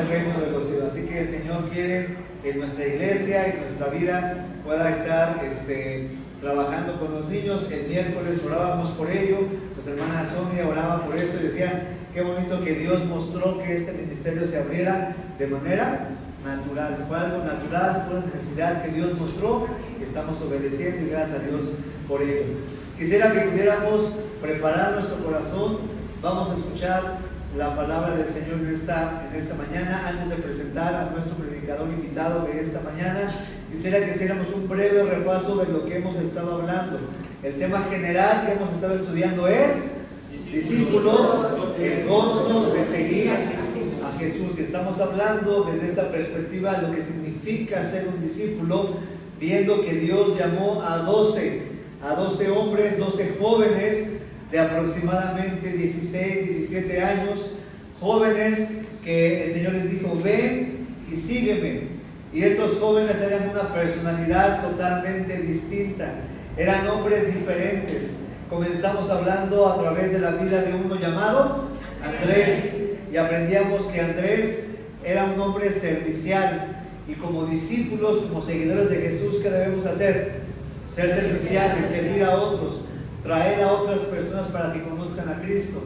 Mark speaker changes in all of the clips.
Speaker 1: el reino de los cielos. Así que el Señor quiere que nuestra iglesia y nuestra vida pueda estar trabajando con los niños. El miércoles orábamos por ello, pues hermana Sonia oraba por eso y decía, qué bonito que Dios mostró que este ministerio se abriera de manera natural. Fue algo natural, fue una necesidad que Dios mostró y estamos obedeciendo y gracias a Dios por ello. Quisiera que pudiéramos preparar nuestro corazón. Vamos a escuchar la palabra del Señor en esta mañana. Antes de presentar a nuestro predicador invitado de esta mañana, quisiera que hiciéramos un breve repaso de lo que hemos estado hablando. El tema general que hemos estado estudiando es discípulos, el gozo de seguir a Jesús. Y estamos hablando desde esta perspectiva de lo que significa ser un discípulo, viendo que Dios llamó a 12 hombres, 12 jóvenes de aproximadamente 16, 17 años, jóvenes que el Señor les dijo, ven y sígueme. Y estos jóvenes eran una personalidad totalmente distinta, eran hombres diferentes. Comenzamos hablando a través de la vida de uno llamado Andrés, y aprendíamos que Andrés era un hombre servicial, y como discípulos, como seguidores de Jesús, ¿qué debemos hacer? Ser serviciales, servir a otros, traer a otras personas para que conozcan a Cristo.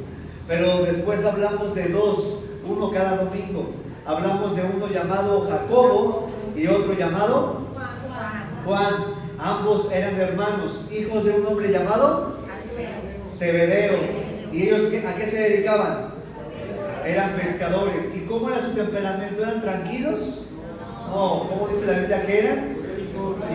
Speaker 1: Pero después hablamos de dos, uno cada domingo. Hablamos de uno llamado Jacobo y otro llamado Juan. Ambos eran hermanos, hijos de un hombre llamado Zebedeo. ¿Y ellos a qué se dedicaban? Eran pescadores. ¿Y cómo era su temperamento? ¿Eran tranquilos? No, ¿cómo dice la Biblia que eran?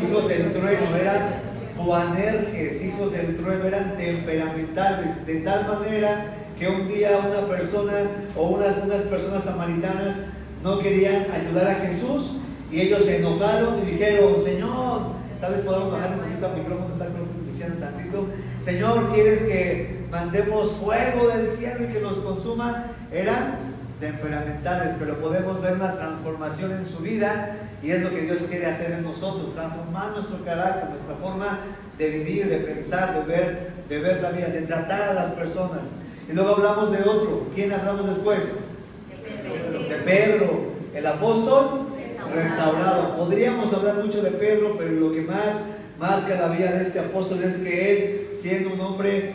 Speaker 1: Hijos del trueno, eran boanerges, hijos del trueno, eran temperamentales, de tal manera que un día una persona o unas personas samaritanas no querían ayudar a Jesús y ellos se enojaron y dijeron, Señor, tal vez podamos bajar un poquito al micrófono, está diciendo tantito, Señor, ¿quieres que mandemos fuego del cielo y que los consuma? Eran temperamentales, pero podemos ver una transformación en su vida y es lo que Dios quiere hacer en nosotros, transformar nuestro carácter, nuestra forma de vivir, de pensar, de ver la vida, de tratar a las personas. Y luego hablamos de otro. ¿Quién hablamos después? De Pedro, el apóstol restaurado. Podríamos hablar mucho de Pedro, pero lo que más marca la vida de este apóstol es que él, siendo un hombre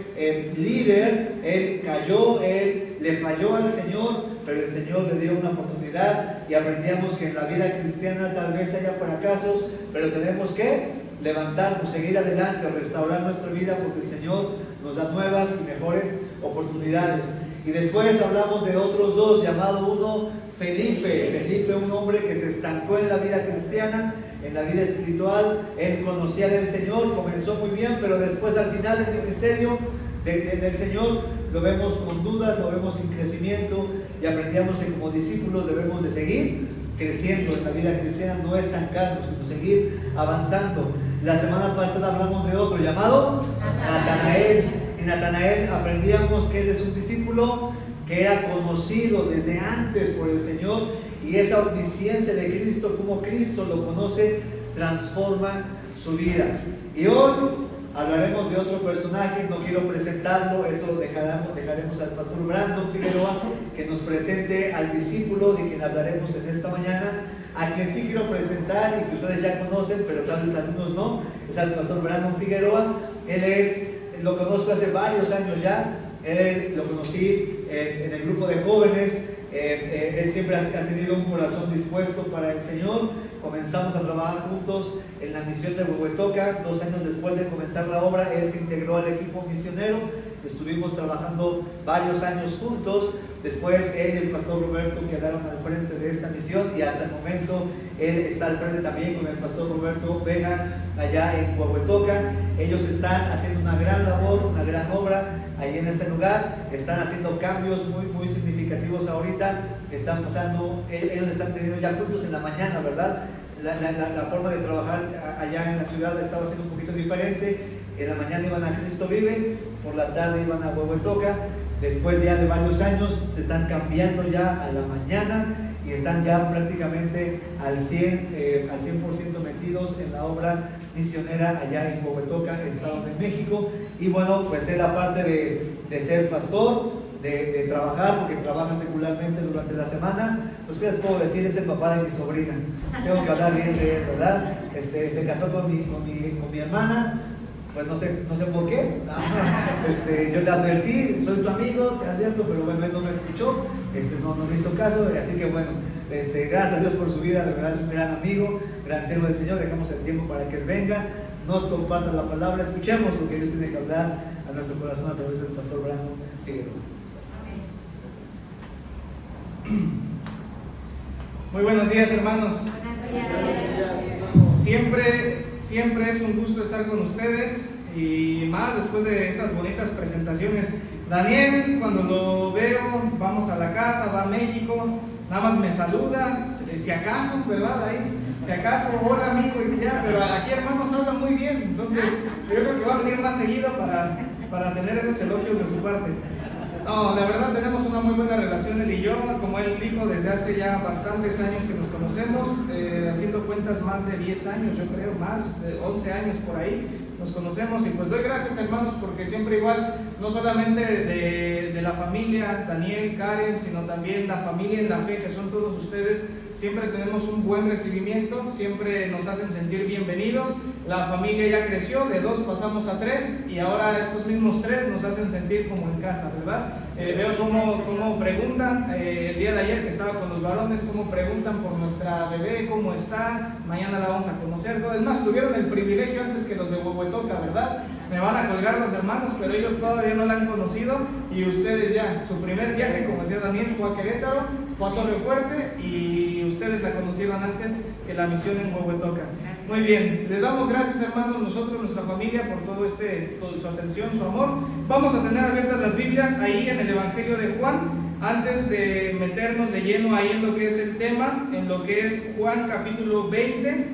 Speaker 1: líder, él cayó, él le falló al Señor, pero el Señor le dio una oportunidad y aprendíamos que en la vida cristiana tal vez haya fracasos, pero tenemos que levantarnos, seguir adelante, restaurar nuestra vida porque el Señor nos da nuevas y mejores oportunidades. Y después hablamos de otros dos, llamado uno Felipe, un hombre que se estancó en la vida cristiana, en la vida espiritual. Él conocía del Señor, comenzó muy bien, pero después al final del ministerio del Señor lo vemos con dudas, lo vemos sin crecimiento y aprendíamos que como discípulos debemos de seguir creciendo en la vida cristiana, no estancarnos, sino seguir avanzando. La semana pasada hablamos de otro llamado Natanael. Y Natanael aprendíamos que él es un discípulo que era conocido desde antes por el Señor y esa omnisciencia de Cristo, como Cristo lo conoce, transforma su vida. Y hoy hablaremos de otro personaje, no quiero presentarlo, eso dejaremos al pastor Brandon Figueroa que nos presente al discípulo de quien hablaremos en esta mañana. A quien sí quiero presentar y que ustedes ya conocen, pero tal vez algunos no, es al pastor Brandon Figueroa. Lo conozco hace varios años ya, lo conocí en el grupo de jóvenes. Él siempre ha tenido un corazón dispuesto para el Señor. Comenzamos a trabajar juntos en la misión de Huehuetoca. 2 años después de comenzar la obra, él se integró al equipo misionero. Estuvimos trabajando varios años juntos. Después él y el pastor Roberto quedaron al frente de esta misión y hasta el momento él está al frente también con el pastor Roberto Vega allá en Huehuetoca. Ellos están haciendo una gran labor, una gran obra ahí en este lugar. Están haciendo cambios muy significativos ahorita. Están pasando, ellos están teniendo ya cultos en la mañana, ¿verdad? La forma de trabajar allá en la ciudad estaba siendo un poquito diferente. En la mañana iban a Cristo Vive, por la tarde iban a Huehuetoca. Después ya de varios años se están cambiando ya a la mañana y están ya prácticamente al 100% metidos en la obra misionera allá en Huehuetoca, Estado de México. Y bueno, pues él aparte de ser pastor, de trabajar, porque trabaja secularmente durante la semana. Pues, ¿qué les puedo decir? Es el papá de mi sobrina. Tengo que hablar bien de él, ¿verdad? Se casó con mi hermana. Pues no sé por qué. Yo le advertí, soy tu amigo, te advierto, pero bueno, él no me escuchó, no me hizo caso, así que bueno, gracias a Dios por su vida, de verdad es un gran amigo, gran siervo del Señor. Dejamos el tiempo para que él venga, nos comparta la palabra, escuchemos lo que Dios tiene que hablar a nuestro corazón a través del pastor Brandon Figueroa.
Speaker 2: Muy buenos días, hermanos.
Speaker 3: Buenos días.
Speaker 2: Siempre es un gusto estar con ustedes, y más después de esas bonitas presentaciones. Daniel, cuando lo veo, vamos a la casa, va a México, nada más me saluda, si acaso, ¿verdad? Ahí, si acaso, hola amigo, y ya, pero aquí hermanos hablan muy bien, entonces yo creo que va a venir más seguido para tener esos elogios de su parte. No, la verdad tenemos una muy buena relación él y yo, como él dijo, desde hace ya bastantes años que nos conocemos, haciendo cuentas más de 10 años, yo creo, más de 11 años por ahí nos conocemos, y pues doy gracias, hermanos, porque siempre igual, no solamente de la familia, Daniel, Karen, sino también la familia en la fe, que son todos ustedes, siempre tenemos un buen recibimiento, siempre nos hacen sentir bienvenidos. La familia ya creció, de 2 pasamos a 3, y ahora estos mismos 3 nos hacen sentir como en casa, ¿verdad? Veo cómo preguntan, el día de ayer que estaba con los varones, cómo preguntan por nuestra bebé, cómo está, mañana la vamos a conocer. Es más, tuvieron el privilegio antes que los de Huehuetoca, ¿verdad? Me van a colgar los hermanos, pero ellos todavía no la han conocido, y ustedes ya, su primer viaje, como decía Daniel, fue a Querétaro, fue a Torrefuerte, y ustedes la conocieron antes que la misión en Huehuetoca. Muy bien, les damos gracias, hermanos, nosotros, nuestra familia, por todo su atención, su amor. Vamos a tener abiertas las Biblias ahí en el Evangelio de Juan, antes de meternos de lleno ahí en lo que es el tema, en lo que es Juan capítulo 20,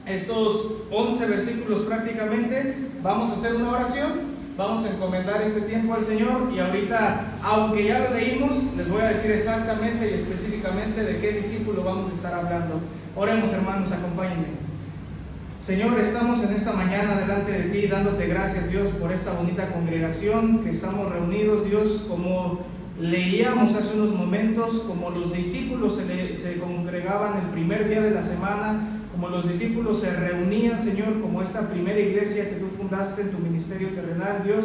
Speaker 2: estos 11 versículos prácticamente. Vamos a hacer una oración, vamos a encomendar este tiempo al Señor, y ahorita, aunque ya lo leímos, les voy a decir exactamente y específicamente de qué discípulo vamos a estar hablando. Oremos, hermanos, acompáñenme. Señor, estamos en esta mañana delante de ti, dándote gracias, Dios, por esta bonita congregación que estamos reunidos, Dios, como leíamos hace unos momentos, como los discípulos se congregaban el primer día de la semana, como los discípulos se reunían, Señor, como esta primera iglesia que tú fundaste en tu ministerio terrenal, Dios.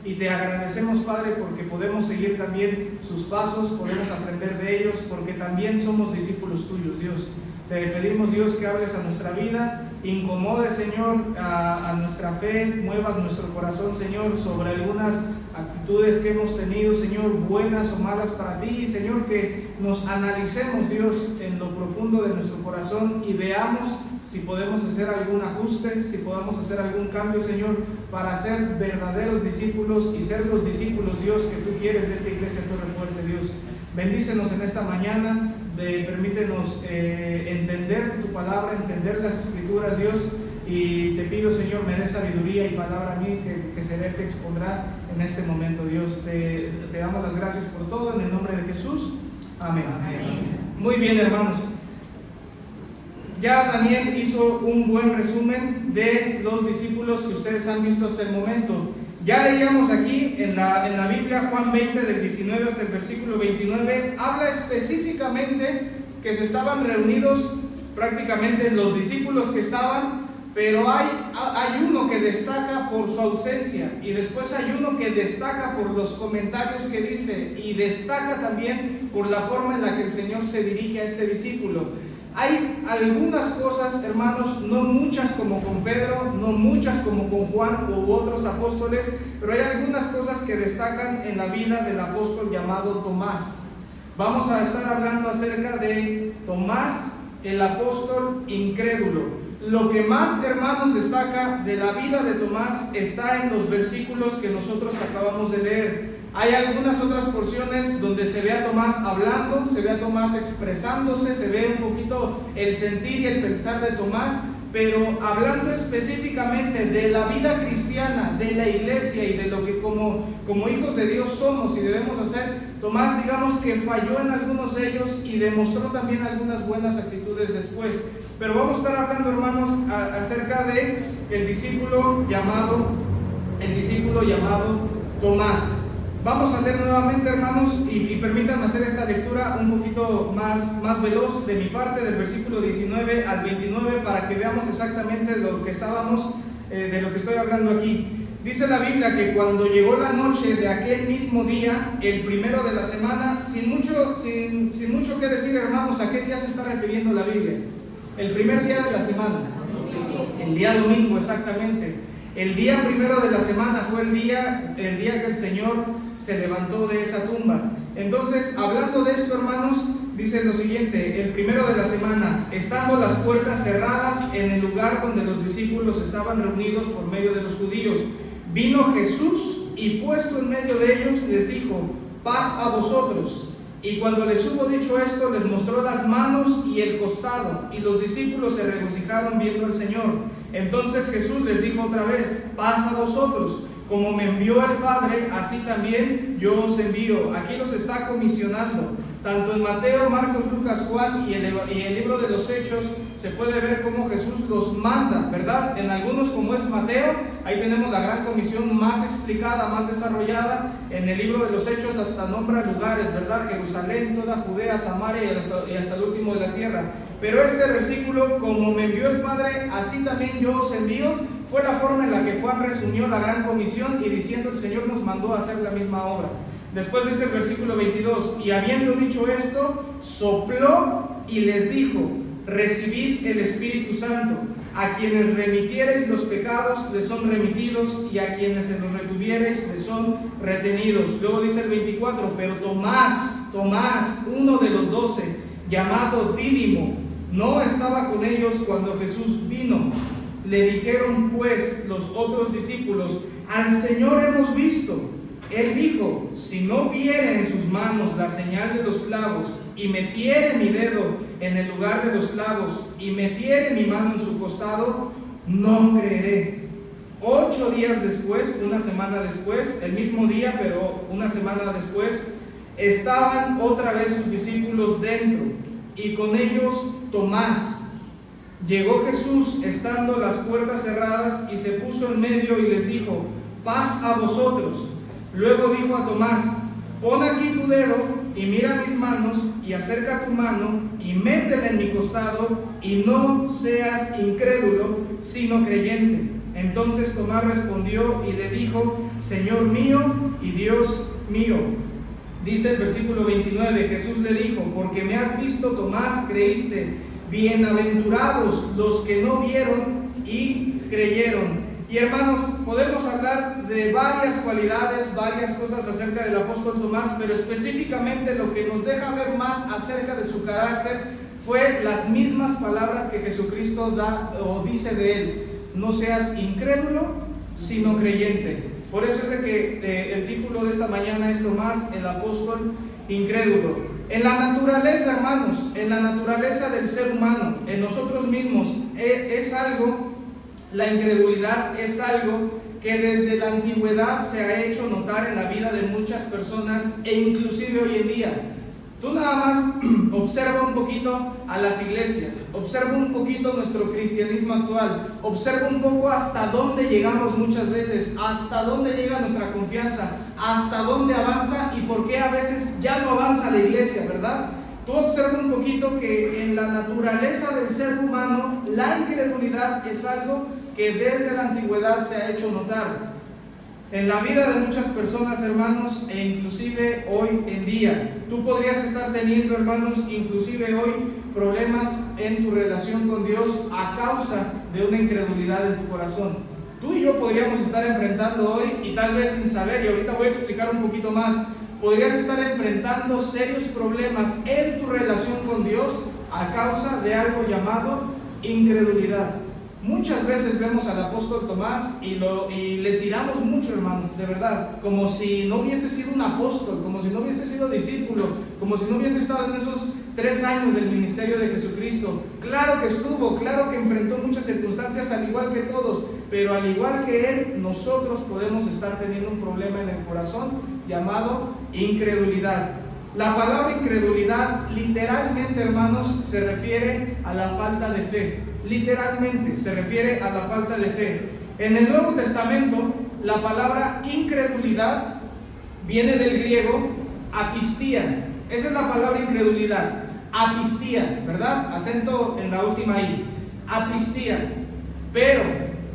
Speaker 2: Y te agradecemos, Padre, porque podemos seguir también sus pasos, podemos aprender de ellos, porque también somos discípulos tuyos, Dios. Te pedimos, Dios, que hables a nuestra vida, incomode, Señor, a nuestra fe, muevas nuestro corazón, Señor, sobre algunas actitudes que hemos tenido, Señor, buenas o malas para ti, Señor, que nos analicemos, Dios, en lo profundo de nuestro corazón, y veamos si podemos hacer algún ajuste, si podemos hacer algún cambio, Señor, para ser verdaderos discípulos y ser los discípulos, Dios, que tú quieres de esta iglesia Torrefuerte, Dios. Bendícenos en esta mañana, permítenos entender tu palabra, entender las escrituras, Dios, y te pido, Señor, me des sabiduría y palabra a mí, que seré el que expondrá en este momento, Dios. Te damos las gracias por todo, en el nombre de Jesús. Amén. Amén. Muy bien, hermanos. Ya Daniel hizo un buen resumen de los discípulos que ustedes han visto hasta el momento. Ya leíamos aquí en la Biblia, Juan 20, del 19 hasta el versículo 29, habla específicamente que se estaban reunidos prácticamente los discípulos que estaban, pero hay uno que destaca por su ausencia, y después hay uno que destaca por los comentarios que dice, y destaca también por la forma en la que el Señor se dirige a este discípulo. Hay algunas cosas, hermanos, no muchas como con Pedro, no muchas como con Juan u otros apóstoles, pero hay algunas cosas que destacan en la vida del apóstol llamado Tomás. Vamos a estar hablando acerca de Tomás, el apóstol incrédulo. Lo que más, hermanos, destaca de la vida de Tomás está en los versículos que nosotros acabamos de leer. Hay algunas otras porciones donde se ve a Tomás hablando, se ve a Tomás expresándose, se ve un poquito el sentir y el pensar de Tomás, pero hablando específicamente de la vida cristiana, de la iglesia y de lo que como hijos de Dios somos y debemos hacer, Tomás, digamos que falló en algunos de ellos y demostró también algunas buenas actitudes después. Pero vamos a estar hablando, hermanos, acerca de el discípulo llamado Tomás. Vamos a leer nuevamente, hermanos, y permítanme hacer esta lectura un poquito más veloz de mi parte, del versículo 19 al 29, para que veamos exactamente lo que de lo que estoy hablando aquí. Dice la Biblia que cuando llegó la noche de aquel mismo día, el primero de la semana, sin mucho que decir, hermanos, ¿a qué día se está refiriendo la Biblia? El primer día de la semana, el día domingo, exactamente. El día primero de la semana fue el día que el Señor se levantó de esa tumba. Entonces, hablando de esto, hermanos, dice lo siguiente: el primero de la semana, estando las puertas cerradas en el lugar donde los discípulos estaban reunidos por medio de los judíos, vino Jesús y puesto en medio de ellos les dijo: paz a vosotros. Y cuando les hubo dicho esto, les mostró las manos y el costado, y los discípulos se regocijaron viendo al Señor. Entonces Jesús les dijo otra vez: paz a vosotros. Como me envió el Padre, así también yo os envío. Aquí los está comisionando. Tanto en Mateo, Marcos, Lucas, Juan y el libro de los Hechos se puede ver cómo Jesús los manda, ¿verdad? En algunos, como es Mateo, ahí tenemos la gran comisión más explicada, más desarrollada. En el libro de los Hechos hasta nombra lugares, ¿verdad? Jerusalén, toda Judea, Samaria y hasta el último de la tierra. Pero este versículo, como me envió el Padre, así también yo os envío, fue la forma en la que Juan resumió la gran comisión y diciendo: el Señor nos mandó a hacer la misma obra. Después dice el versículo 22: y habiendo dicho esto, sopló y les dijo: recibid el Espíritu Santo. A quienes remitiereis los pecados les son remitidos, y a quienes se los retuviereis les son retenidos. Luego dice el 24: pero Tomás, uno de los 12, llamado Dídimo, no estaba con ellos cuando Jesús vino. Le dijeron pues los otros discípulos: al Señor hemos visto. Él dijo: si no viere en sus manos la señal de los clavos, y metiere mi dedo en el lugar de los clavos, y metiere mi mano en su costado, no creeré. 8 días después, una semana después, el mismo día, pero una semana después, estaban otra vez sus discípulos dentro, y con ellos Tomás. Llegó Jesús, estando las puertas cerradas, y se puso en medio y les dijo: paz a vosotros. Luego dijo a Tomás: pon aquí tu dedo y mira mis manos, y acerca tu mano y métela en mi costado, y no seas incrédulo, sino creyente. Entonces Tomás respondió y le dijo: Señor mío y Dios mío. Dice el versículo 29, Jesús le dijo: porque me has visto, Tomás, creíste. Bienaventurados los que no vieron y creyeron. Y hermanos, podemos hablar de varias cualidades, varias cosas acerca del apóstol Tomás, pero específicamente lo que nos deja ver más acerca de su carácter fue las mismas palabras que Jesucristo da o dice de él: no seas incrédulo, sino creyente. Por eso es de que el título de esta mañana es Tomás, el apóstol incrédulo. En la naturaleza, hermanos, en la naturaleza del ser humano, en nosotros mismos, la incredulidad es algo que desde la antigüedad se ha hecho notar en la vida de muchas personas, e inclusive hoy en día. Tú nada más observa un poquito a las iglesias, observa un poquito nuestro cristianismo actual, observa un poco hasta dónde llegamos muchas veces, hasta dónde llega nuestra confianza, hasta dónde avanza y por qué a veces ya no avanza la iglesia, ¿verdad? Tú observa un poquito que en la naturaleza del ser humano la incredulidad es algo que desde la antigüedad se ha hecho notar en la vida de muchas personas, hermanos, e inclusive hoy en día. Tú podrías estar teniendo, hermanos, inclusive hoy, problemas en tu relación con Dios a causa de una incredulidad en tu corazón. Tú y yo podríamos estar enfrentando hoy, y tal vez sin saber, y ahorita voy a explicar un poquito más, podrías estar enfrentando serios problemas en tu relación con Dios a causa de algo llamado incredulidad. Muchas veces vemos al apóstol Tomás y le tiramos mucho, hermanos, de verdad, como si no hubiese sido un apóstol, como si no hubiese sido discípulo, como si no hubiese estado en esos 3 años del ministerio de Jesucristo. Claro que estuvo, claro que enfrentó muchas circunstancias al igual que todos, pero al igual que él, nosotros podemos estar teniendo un problema en el corazón llamado incredulidad. La palabra incredulidad literalmente, hermanos, se refiere a la falta de fe. Literalmente se refiere a la falta de fe. En el Nuevo Testamento, la palabra incredulidad viene del griego apistía. Esa es la palabra incredulidad. Apistía, ¿verdad? Acento en la última I. Apistía. Pero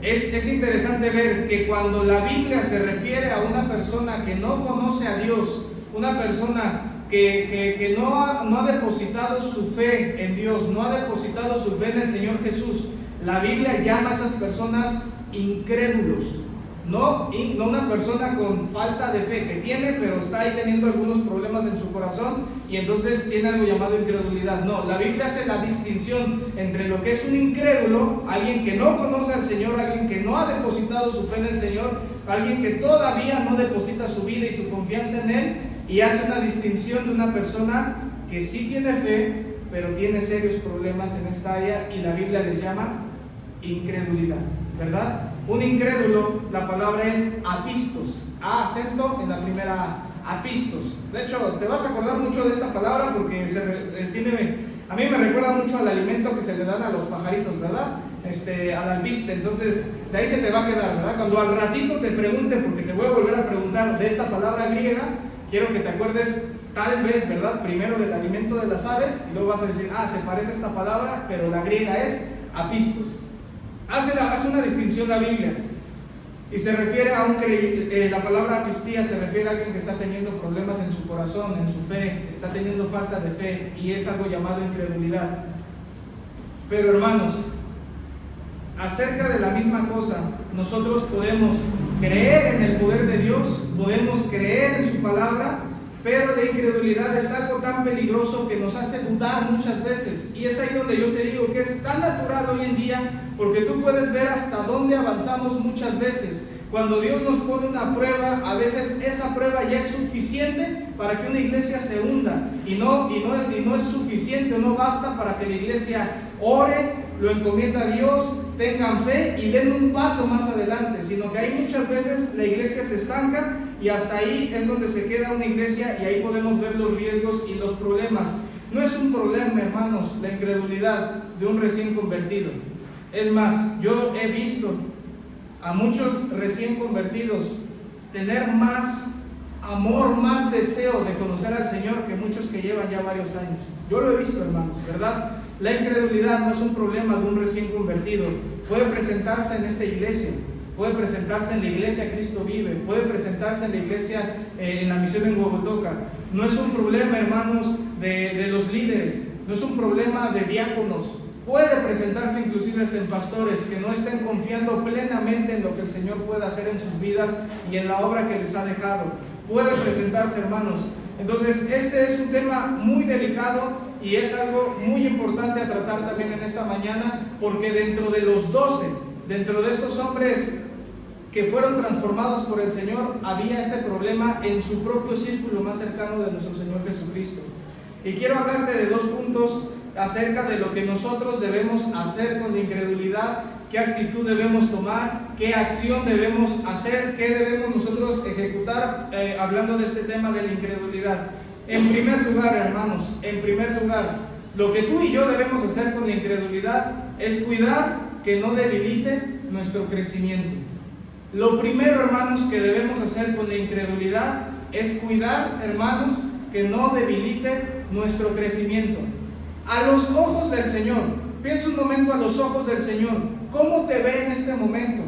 Speaker 2: es interesante ver que cuando la Biblia se refiere a una persona que no conoce a Dios, una persona que no ha depositado su fe en Dios, no ha depositado su fe en el Señor Jesús, la Biblia llama a esas personas incrédulos. No una persona con falta de fe, que tiene, pero está ahí teniendo algunos problemas en su corazón y entonces tiene algo llamado incredulidad. No, la Biblia hace la distinción entre lo que es un incrédulo, alguien que no conoce al Señor, alguien que no ha depositado su fe en el Señor, alguien que todavía no deposita su vida y su confianza en Él, y hace una distinción de una persona que sí tiene fe, pero tiene serios problemas en esta área, y la Biblia les llama incredulidad, ¿verdad? Un incrédulo, la palabra es apistos, acento en la primera A, apistos. De hecho, te vas a acordar mucho de esta palabra porque a mí me recuerda mucho al alimento que se le dan a los pajaritos, ¿verdad? Al alpiste. Entonces, de ahí se te va a quedar, ¿verdad? Cuando al ratito te pregunte, porque te voy a volver a preguntar de esta palabra griega, quiero que te acuerdes tal vez, ¿verdad? Primero del alimento de las aves, y luego vas a decir, se parece a esta palabra, pero la griega es apistos. Hace una distinción la Biblia y se refiere a la palabra apistía se refiere a alguien que está teniendo problemas en su corazón, en su fe, está teniendo falta de fe, y es algo llamado incredulidad. Pero hermanos, acerca de la misma cosa, nosotros podemos creer en el poder de Dios, podemos creer en su palabra, pero la incredulidad es algo tan peligroso que nos hace dudar muchas veces, y es ahí donde yo te digo que es tan natural hoy en día, porque tú puedes ver hasta dónde avanzamos muchas veces. Cuando Dios nos pone una prueba, a veces esa prueba ya es suficiente para que una iglesia se hunda, y no es suficiente o no basta para que la iglesia ore, lo encomienda a Dios, tengan fe y den un paso más adelante, sino que ahí muchas veces la iglesia se estanca y hasta ahí es donde se queda una iglesia, y ahí podemos ver los riesgos y los problemas. No es un problema, hermanos, la incredulidad de un recién convertido. Es más, yo he visto a muchos recién convertidos tener más amor, más deseo de conocer al Señor que muchos que llevan ya varios años. Yo lo he visto, hermanos, ¿verdad? La incredulidad no es un problema de un recién convertido. Puede presentarse en esta iglesia, puede presentarse en la iglesia Cristo Vive, puede presentarse en la iglesia, en la misión en Huehuetoca. No es un problema, hermanos, de los líderes, no es un problema de diáconos. Puede presentarse inclusive hasta en pastores que no estén confiando plenamente en lo que el Señor puede hacer en sus vidas y en la obra que les ha dejado. Puede presentarse, hermanos. Entonces, este es un tema muy delicado y es algo muy importante a tratar también en esta mañana, porque dentro de los 12, dentro de estos hombres que fueron transformados por el Señor, había este problema en su propio círculo más cercano de nuestro Señor Jesucristo. Y quiero hablarte de 2 puntos acerca de lo que nosotros debemos hacer con la incredulidad, qué actitud debemos tomar, qué acción debemos hacer, qué debemos nosotros ejecutar, hablando de este tema de la incredulidad. En primer lugar, hermanos, lo que tú y yo debemos hacer con la incredulidad es cuidar que no debilite nuestro crecimiento. Lo primero, hermanos, que debemos hacer con la incredulidad es cuidar, hermanos, que no debilite nuestro crecimiento. A los ojos del Señor, piensa un momento a los ojos del Señor, ¿cómo te ve en este momento?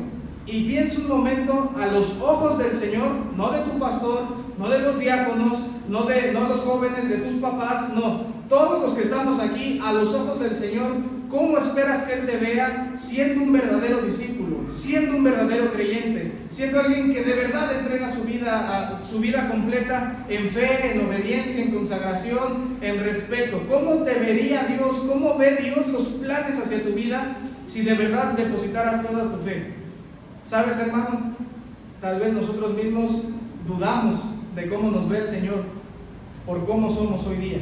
Speaker 2: Y piensa un momento a los ojos del Señor, no de tu pastor, no de los diáconos, no de los jóvenes, de tus papás, no, todos los que estamos aquí, a los ojos del Señor. ¿Cómo esperas que Él te vea siendo un verdadero discípulo, siendo un verdadero creyente, siendo alguien que de verdad entrega su vida completa en fe, en obediencia, en consagración, en respeto? ¿Cómo te vería Dios? ¿Cómo ve Dios los planes hacia tu vida si de verdad depositaras toda tu fe? ¿Sabes, hermano? Tal vez nosotros mismos dudamos de cómo nos ve el Señor por cómo somos hoy día.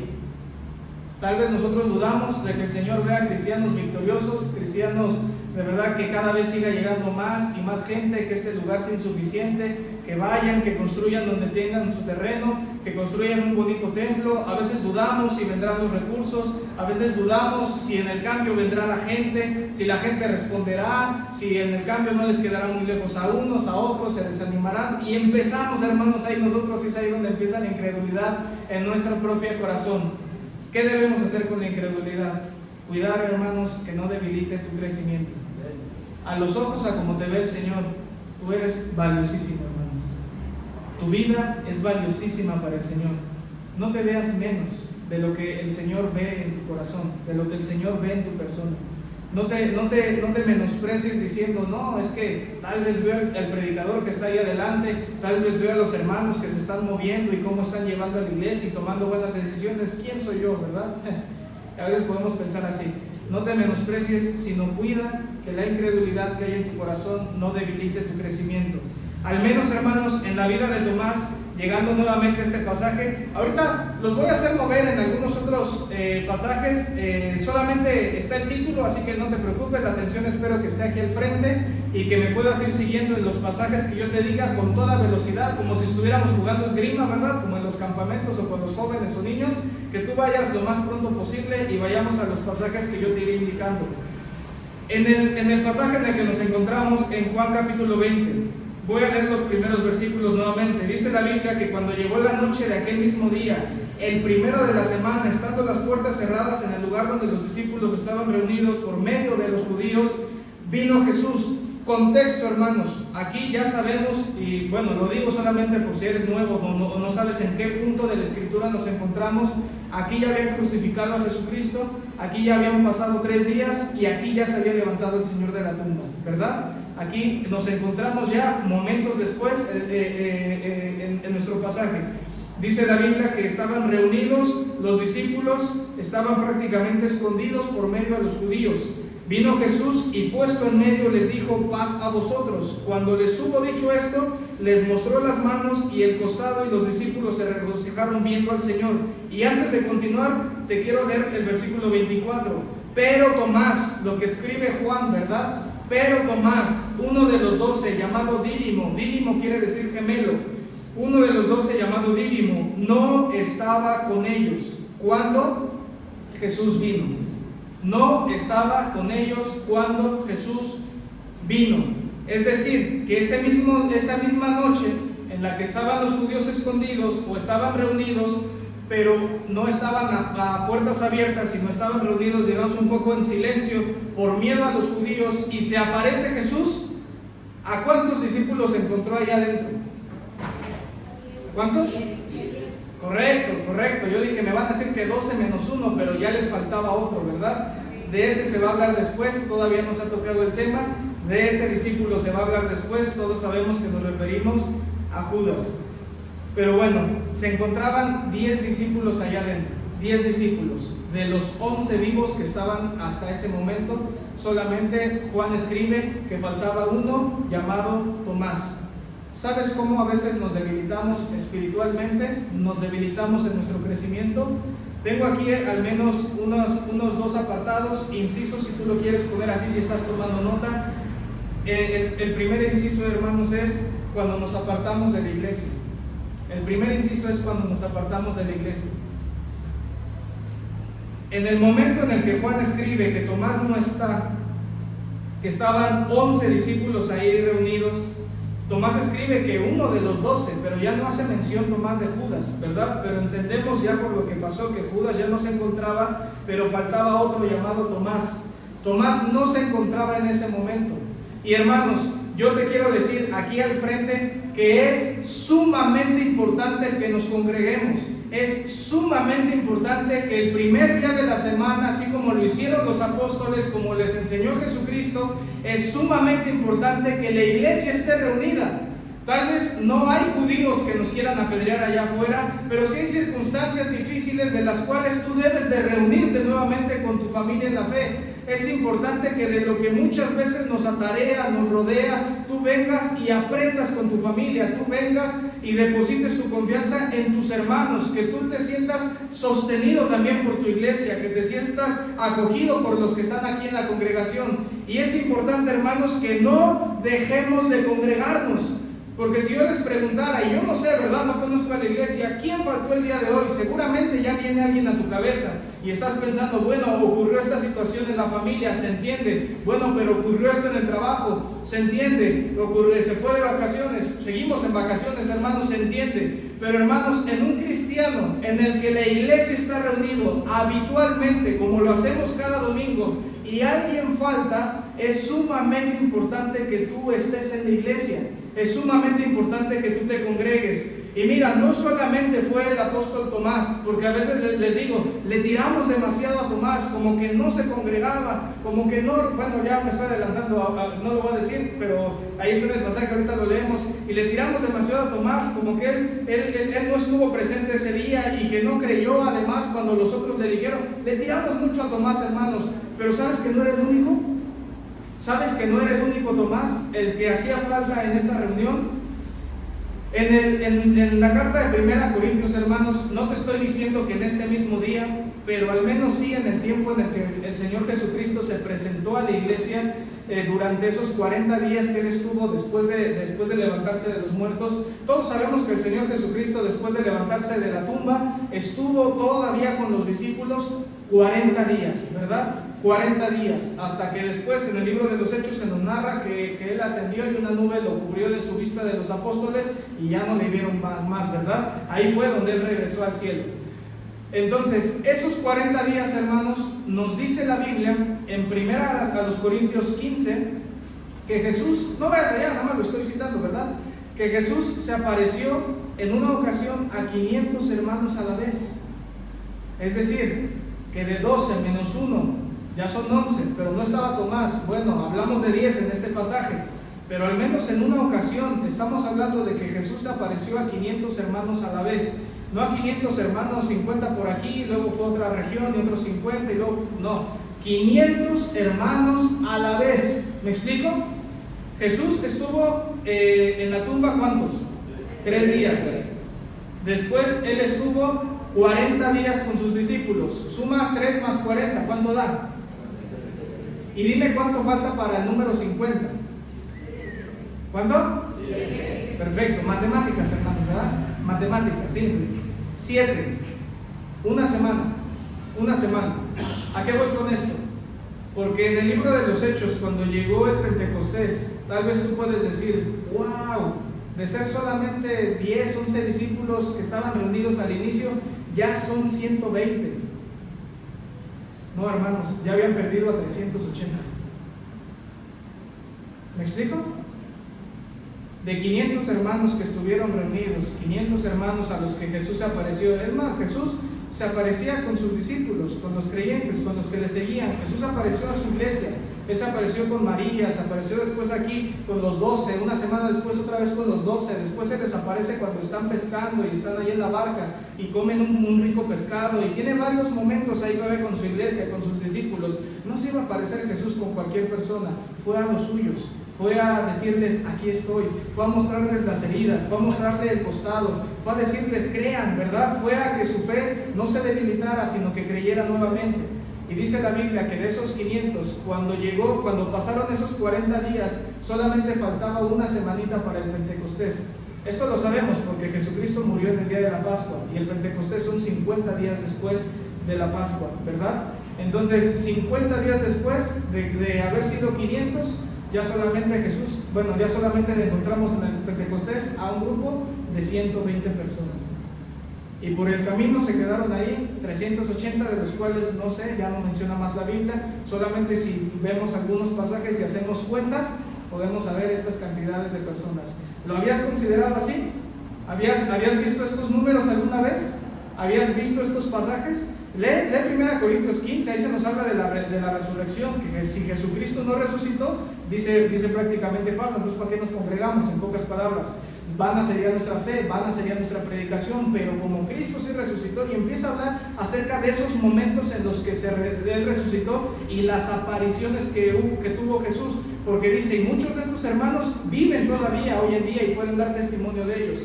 Speaker 2: Tal vez nosotros dudamos de que el Señor vea cristianos victoriosos, cristianos de verdad que cada vez siga llegando más y más gente, que este lugar sea insuficiente, que vayan, que construyan donde tengan su terreno, que construyan un bonito templo. A veces dudamos si vendrán los recursos, a veces dudamos si en el cambio vendrá la gente, si la gente responderá, si en el cambio no les quedará muy lejos a unos, a otros, se desanimarán. Y empezamos, hermanos, ahí nosotros, es ahí donde empieza la incredulidad en nuestro propio corazón. ¿Qué debemos hacer con la incredulidad? Cuidar, hermanos, que no debilite tu crecimiento. A los ojos, a como te ve el Señor, tú eres valiosísimo, hermanos. Tu vida es valiosísima para el Señor. No te veas menos de lo que el Señor ve en tu corazón, de lo que el Señor ve en tu persona. No te menosprecies diciendo, no, es que tal vez veo al predicador que está ahí adelante, tal vez veo a los hermanos que se están moviendo y cómo están llevando a la iglesia y tomando buenas decisiones. ¿Quién soy yo, verdad? A veces podemos pensar así. No te menosprecies, sino cuida que la incredulidad que hay en tu corazón no debilite tu crecimiento. Al menos, hermanos, en la vida de Tomás, llegando nuevamente a este pasaje, ahorita los voy a hacer mover en algunos otros pasajes, solamente está el título, así que no te preocupes, la atención espero que esté aquí al frente y que me puedas ir siguiendo en los pasajes que yo te diga con toda velocidad, como si estuviéramos jugando esgrima, ¿verdad? Como en los campamentos o con los jóvenes o niños, que tú vayas lo más pronto posible y vayamos a los pasajes que yo te iré indicando. En el pasaje en el que nos encontramos en Juan capítulo 20, voy a leer los primeros versículos nuevamente. Dice la Biblia que cuando llegó la noche de aquel mismo día, el primero de la semana, estando las puertas cerradas en el lugar donde los discípulos estaban reunidos por medio de los judíos, vino Jesús. Contexto, hermanos, aquí ya sabemos, y bueno, lo digo solamente por si eres nuevo o no sabes en qué punto de la escritura nos encontramos. Aquí ya habían crucificado a Jesucristo, aquí ya habían pasado 3 días y aquí ya se había levantado el Señor de la tumba, ¿verdad? Aquí nos encontramos ya momentos después en nuestro pasaje. Dice la Biblia que estaban reunidos los discípulos, estaban prácticamente escondidos por medio de los judíos. Vino Jesús y puesto en medio les dijo: paz a vosotros. Cuando les hubo dicho esto, les mostró las manos y el costado, y los discípulos se regocijaron viendo al Señor. Y antes de continuar, te quiero leer el versículo 24. Pero Tomás, lo que escribe Juan, ¿verdad? Pero Tomás, uno de los 12, llamado Dídimo, Dídimo quiere decir gemelo, uno de los 12 llamado Dídimo, no estaba con ellos cuando Jesús vino. No estaba con ellos cuando Jesús vino. Es decir, que esa misma noche en la que estaban los judíos escondidos o estaban reunidos, pero no estaban a puertas abiertas, sino estaban reunidos, digamos, un poco en silencio por miedo a los judíos, y se aparece Jesús. ¿A cuántos discípulos se encontró allá adentro? ¿Cuántos? Correcto. Yo dije, me van a decir que 12 menos 1, pero ya les faltaba otro, ¿verdad? De ese se va a hablar después, todavía no se ha tocado el tema. De ese discípulo se va a hablar después, todos sabemos que nos referimos a Judas. Pero bueno, se encontraban 10 discípulos allá adentro, 10 discípulos. De los 11 vivos que estaban hasta ese momento, solamente Juan escribe que faltaba uno llamado Tomás. ¿Sabes cómo a veces nos debilitamos espiritualmente? Nos debilitamos en nuestro crecimiento. Tengo aquí al menos unos 2 apartados, incisos, si tú lo quieres poner así, si estás tomando nota. El primer inciso, hermanos, es cuando nos apartamos de la iglesia. El primer inciso es cuando nos apartamos de la iglesia. En el momento en el que Juan escribe que Tomás no está, que estaban 11 discípulos ahí reunidos, Tomás escribe que uno de los 12, pero ya no hace mención Tomás de Judas, ¿verdad? Pero entendemos ya por lo que pasó que Judas ya no se encontraba, pero faltaba otro llamado Tomás. Tomás no se encontraba en ese momento. Y hermanos, yo te quiero decir aquí al frente que es sumamente importante el que nos congreguemos. Es sumamente importante que el primer día de la semana, así como lo hicieron los apóstoles, como les enseñó Jesucristo, es sumamente importante que la iglesia esté reunida. Tal vez no hay judíos que nos quieran apedrear allá afuera, pero sí hay circunstancias difíciles de las cuales tú debes de reunirte nuevamente con tu familia en la fe. Es importante que de lo que muchas veces nos atarea, nos rodea, tú vengas y aprendas con tu familia, tú vengas y deposites tu confianza en tus hermanos, que tú te sientas sostenido también por tu iglesia, que te sientas acogido por los que están aquí en la congregación. Y es importante, hermanos, que no dejemos de congregarnos. Porque si yo les preguntara, y yo no sé, ¿verdad? No conozco a la iglesia, ¿quién faltó el día de hoy? Seguramente ya viene alguien a tu cabeza y estás pensando, bueno, ocurrió esta situación en la familia, se entiende. Bueno, pero ocurrió esto en el trabajo, se entiende. Se fue de vacaciones, seguimos en vacaciones, hermanos, se entiende. Pero hermanos, en un cristiano en el que la iglesia está reunido habitualmente, como lo hacemos cada domingo, y alguien falta, es sumamente importante que tú estés en la iglesia. Es sumamente importante que tú te congregues. Y mira, no solamente fue el apóstol Tomás, porque a veces les digo, le tiramos demasiado a Tomás, como que no se congregaba, como que no, bueno, ya me estoy adelantando, no lo voy a decir, pero ahí está en el pasaje, ahorita lo leemos, y le tiramos demasiado a Tomás, como que él no estuvo presente ese día y que no creyó, además, cuando los otros le dijeron. Le tiramos mucho a Tomás, hermanos, pero ¿sabes que no era el único? ¿Sabes que no era el único Tomás el que hacía falta en esa reunión? En la carta de 1 Corintios, hermanos, no te estoy diciendo que en este mismo día, pero al menos sí en el tiempo en el que el Señor Jesucristo se presentó a la iglesia, durante esos 40 días que Él estuvo después de levantarse de los muertos. Todos sabemos que el Señor Jesucristo, después de levantarse de la tumba, estuvo todavía con los discípulos 40 días, ¿verdad? 40 días, hasta que después en el libro de los Hechos se nos narra que Él ascendió y una nube lo cubrió de su vista de los apóstoles y ya no le vieron más, ¿verdad? Ahí fue donde Él regresó al cielo. Entonces, esos 40 días, hermanos, nos dice la Biblia en 1 Corintios 15 que Jesús, no vayas allá, nada más lo estoy citando, ¿verdad? Que Jesús se apareció en una ocasión a 500 hermanos a la vez. Es decir, que de 12 menos 1 ya son 11, pero no estaba Tomás. Bueno, hablamos de 10 en este pasaje, pero al menos en una ocasión estamos hablando de que Jesús se apareció a 500 hermanos a la vez. No a 500 hermanos, 50 por aquí, luego fue a otra región y otros 50 y luego, no, 500 hermanos a la vez. ¿Me explico? Jesús estuvo en la tumba, ¿cuántos? 3 días. Después Él estuvo 40 días con sus discípulos. Suma 3 más 40, ¿cuánto da? Y dime cuánto falta para el número 50. ¿Cuánto? 7. Perfecto, matemáticas, hermanos, ¿verdad? Matemáticas, sí. 7. Una semana. ¿A qué voy con esto? Porque en el libro de los Hechos, cuando llegó el Pentecostés, tal vez tú puedes decir, wow, de ser solamente 10, 11 discípulos que estaban reunidos al inicio, ya son 120. No, hermanos, ya habían perdido a 380. ¿Me explico? De 500 hermanos que estuvieron reunidos, 500 hermanos a los que Jesús se apareció. Es más, Jesús se aparecía con sus discípulos, con los creyentes, con los que le seguían. Jesús apareció a su iglesia. Él se apareció con María, se apareció después aquí con los 12, una semana después otra vez con los 12, después se les aparece cuando están pescando y están ahí en la barca y comen un rico pescado, y tiene varios momentos ahí con su iglesia, con sus discípulos. No se iba a aparecer Jesús con cualquier persona, fue a los suyos, fue a decirles, aquí estoy, fue a mostrarles las heridas, fue a mostrarles el costado, fue a decirles, crean, ¿verdad? Fue a que su fe no se debilitara, sino que creyera nuevamente. Y dice la Biblia que de esos 500, cuando pasaron esos 40 días, solamente faltaba una semanita para el Pentecostés. Esto lo sabemos porque Jesucristo murió en el día de la Pascua y el Pentecostés son 50 días después de la Pascua, ¿verdad? Entonces, 50 días después de haber sido 500, ya solamente encontramos en el Pentecostés a un grupo de 120 personas. Y por el camino se quedaron ahí 380, de los cuales no sé, ya no menciona más la Biblia. Solamente si vemos algunos pasajes y hacemos cuentas, podemos saber estas cantidades de personas. ¿Lo habías considerado así? ¿Habías visto estos números alguna vez? ¿Habías visto estos pasajes? Lee 1 Corintios 15, ahí se nos habla de la resurrección, que si Jesucristo no resucitó, dice prácticamente Pablo, entonces ¿para qué nos congregamos? En pocas palabras, vana sería nuestra fe, vana sería nuestra predicación, pero como Cristo sí resucitó, y empieza a hablar acerca de esos momentos en los que Él resucitó y las apariciones que tuvo Jesús, porque dice, y muchos de estos hermanos viven todavía hoy en día y pueden dar testimonio de ellos.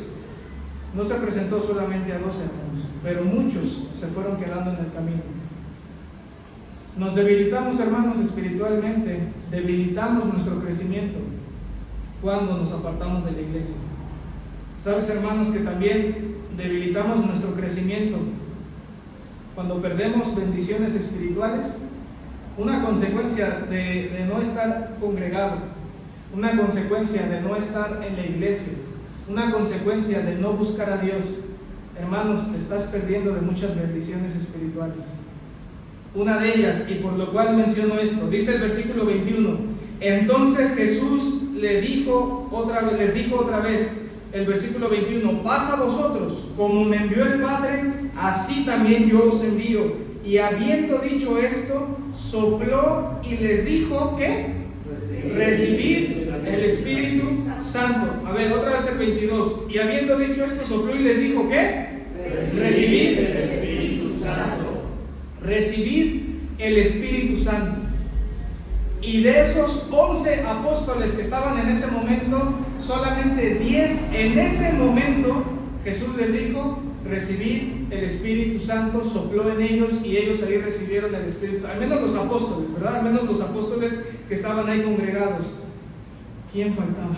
Speaker 2: No se presentó solamente a 12 hermanos, pero muchos se fueron quedando en el camino. Nos debilitamos, hermanos, espiritualmente, debilitamos nuestro crecimiento cuando nos apartamos de la iglesia. ¿Sabes, hermanos, que también debilitamos nuestro crecimiento cuando perdemos bendiciones espirituales? Una consecuencia de no estar congregado, una consecuencia de no estar en la iglesia, una consecuencia de no buscar a Dios. Hermanos, te estás perdiendo de muchas bendiciones espirituales. Una de ellas, y por lo cual menciono esto, dice el versículo 21, entonces Jesús les dijo otra vez, el versículo 21, paz a vosotros, como me envió el Padre, así también yo os envío. Y habiendo dicho esto, sopló y les dijo, ¿qué? Recibid el Espíritu Santo. A ver, otra vez el 22. Y habiendo dicho esto, sopló y les dijo, ¿qué? Recibid el Espíritu Santo. Recibid el Espíritu Santo. Y de esos 11 apóstoles que estaban en ese momento, solamente 10 en ese momento, Jesús les dijo, recibid el Espíritu Santo, sopló en ellos y ellos ahí recibieron el Espíritu Santo. Al menos los apóstoles, ¿verdad? Al menos los apóstoles que estaban ahí congregados. ¿Quién faltaba?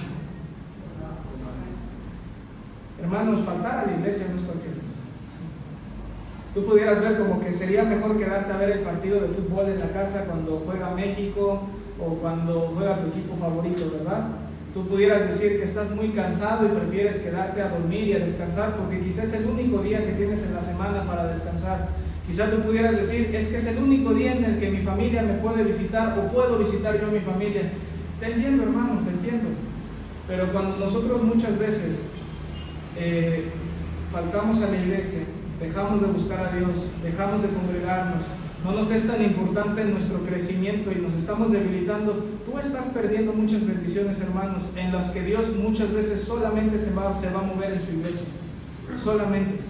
Speaker 2: Hermanos, faltar a la iglesia no es cualquier cosa. Tú pudieras ver como que sería mejor quedarte a ver el partido de fútbol en la casa cuando juega México o cuando juega tu equipo favorito, ¿verdad? Tú pudieras decir que estás muy cansado y prefieres quedarte a dormir y a descansar porque quizás es el único día que tienes en la semana para descansar. Quizás tú pudieras decir, es que es el único día en el que mi familia me puede visitar o puedo visitar yo a mi familia. Te entiendo, hermano, te entiendo. Pero cuando nosotros muchas veces faltamos a la iglesia, dejamos de buscar a Dios, dejamos de congregarnos, no nos es tan importante nuestro crecimiento y nos estamos debilitando, tú estás perdiendo muchas bendiciones, hermanos, en las que Dios muchas veces solamente se va a mover en su iglesia, solamente.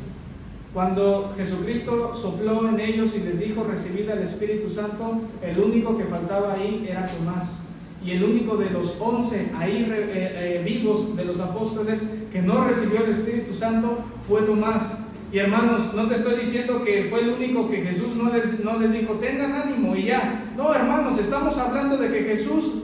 Speaker 2: Cuando Jesucristo sopló en ellos y les dijo recibid al Espíritu Santo, el único que faltaba ahí era Tomás. Y el único de los 11 ahí vivos de los apóstoles que no recibió el Espíritu Santo fue Tomás. Y hermanos, no te estoy diciendo que fue el único que Jesús no les dijo, tengan ánimo y ya. No, hermanos, estamos hablando de que Jesús,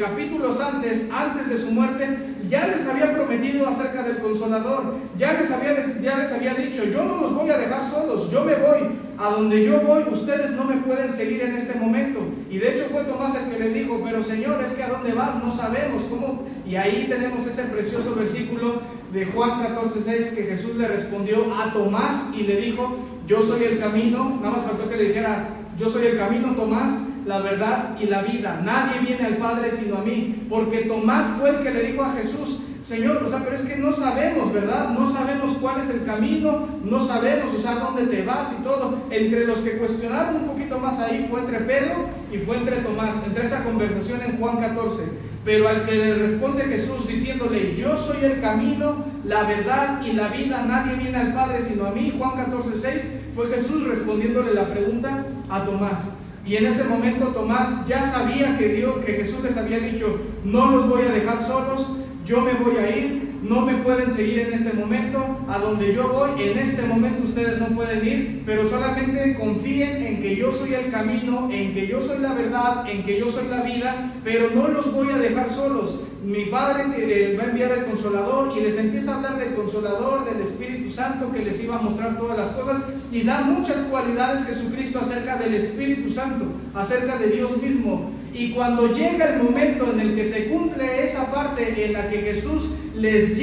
Speaker 2: capítulos antes de su muerte, ya les había prometido acerca del Consolador. Ya les había dicho, yo no los voy a dejar solos, yo me voy. A donde yo voy, ustedes no me pueden seguir en este momento. Y de hecho fue Tomás el que les dijo, pero Señor, es que ¿a dónde vas? No sabemos cómo. Y ahí tenemos ese precioso versículo de Juan 14:6 que Jesús le respondió a Tomás y le dijo, yo soy el camino. Nada más faltó que le dijera, yo soy el camino, Tomás, la verdad y la vida. Nadie viene al Padre sino a mí. Porque Tomás fue el que le dijo a Jesús, Señor, pero es que no sabemos, ¿verdad? No sabemos cuál es el camino, no sabemos, dónde te vas y todo. Entre los que cuestionaron un poquito más ahí fue entre Pedro y fue entre Tomás, entre esa conversación en Juan 14. Pero al que le responde Jesús diciéndole, yo soy el camino, la verdad y la vida, nadie viene al Padre sino a mí, Juan 14:6, fue Jesús respondiéndole la pregunta a Tomás. Y en ese momento Tomás ya sabía que Jesús les había dicho, no los voy a dejar solos, yo me voy a ir, no me pueden seguir en este momento, a donde yo voy, en este momento ustedes no pueden ir, pero solamente confíen en que yo soy el camino, en que yo soy la verdad, en que yo soy la vida, pero no los voy a dejar solos. Mi Padre que va a enviar el Consolador y les empieza a hablar del Consolador, del Espíritu Santo que les iba a mostrar todas las cosas y da muchas cualidades Jesucristo acerca del Espíritu Santo, acerca de Dios mismo. Y cuando llega el momento en el que se cumple esa parte en la que Jesús les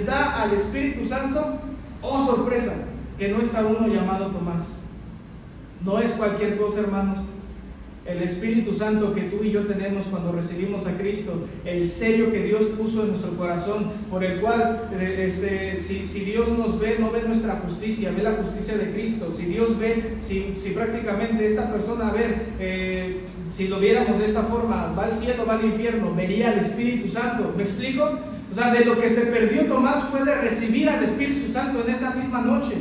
Speaker 2: da al Espíritu Santo, oh sorpresa, que no está uno llamado Tomás. No es cualquier cosa, hermanos. el Espíritu Santo que tú y yo tenemos cuando recibimos a Cristo, el sello que Dios puso en nuestro corazón, por el cual si Dios nos ve, no ve nuestra justicia, ve la justicia de Cristo. Si Dios ve, si prácticamente esta persona, si lo viéramos de esta forma, va al cielo, va al infierno, vería al Espíritu Santo. ¿Me explico? O sea, de lo que se perdió Tomás fue de recibir al Espíritu Santo en esa misma noche.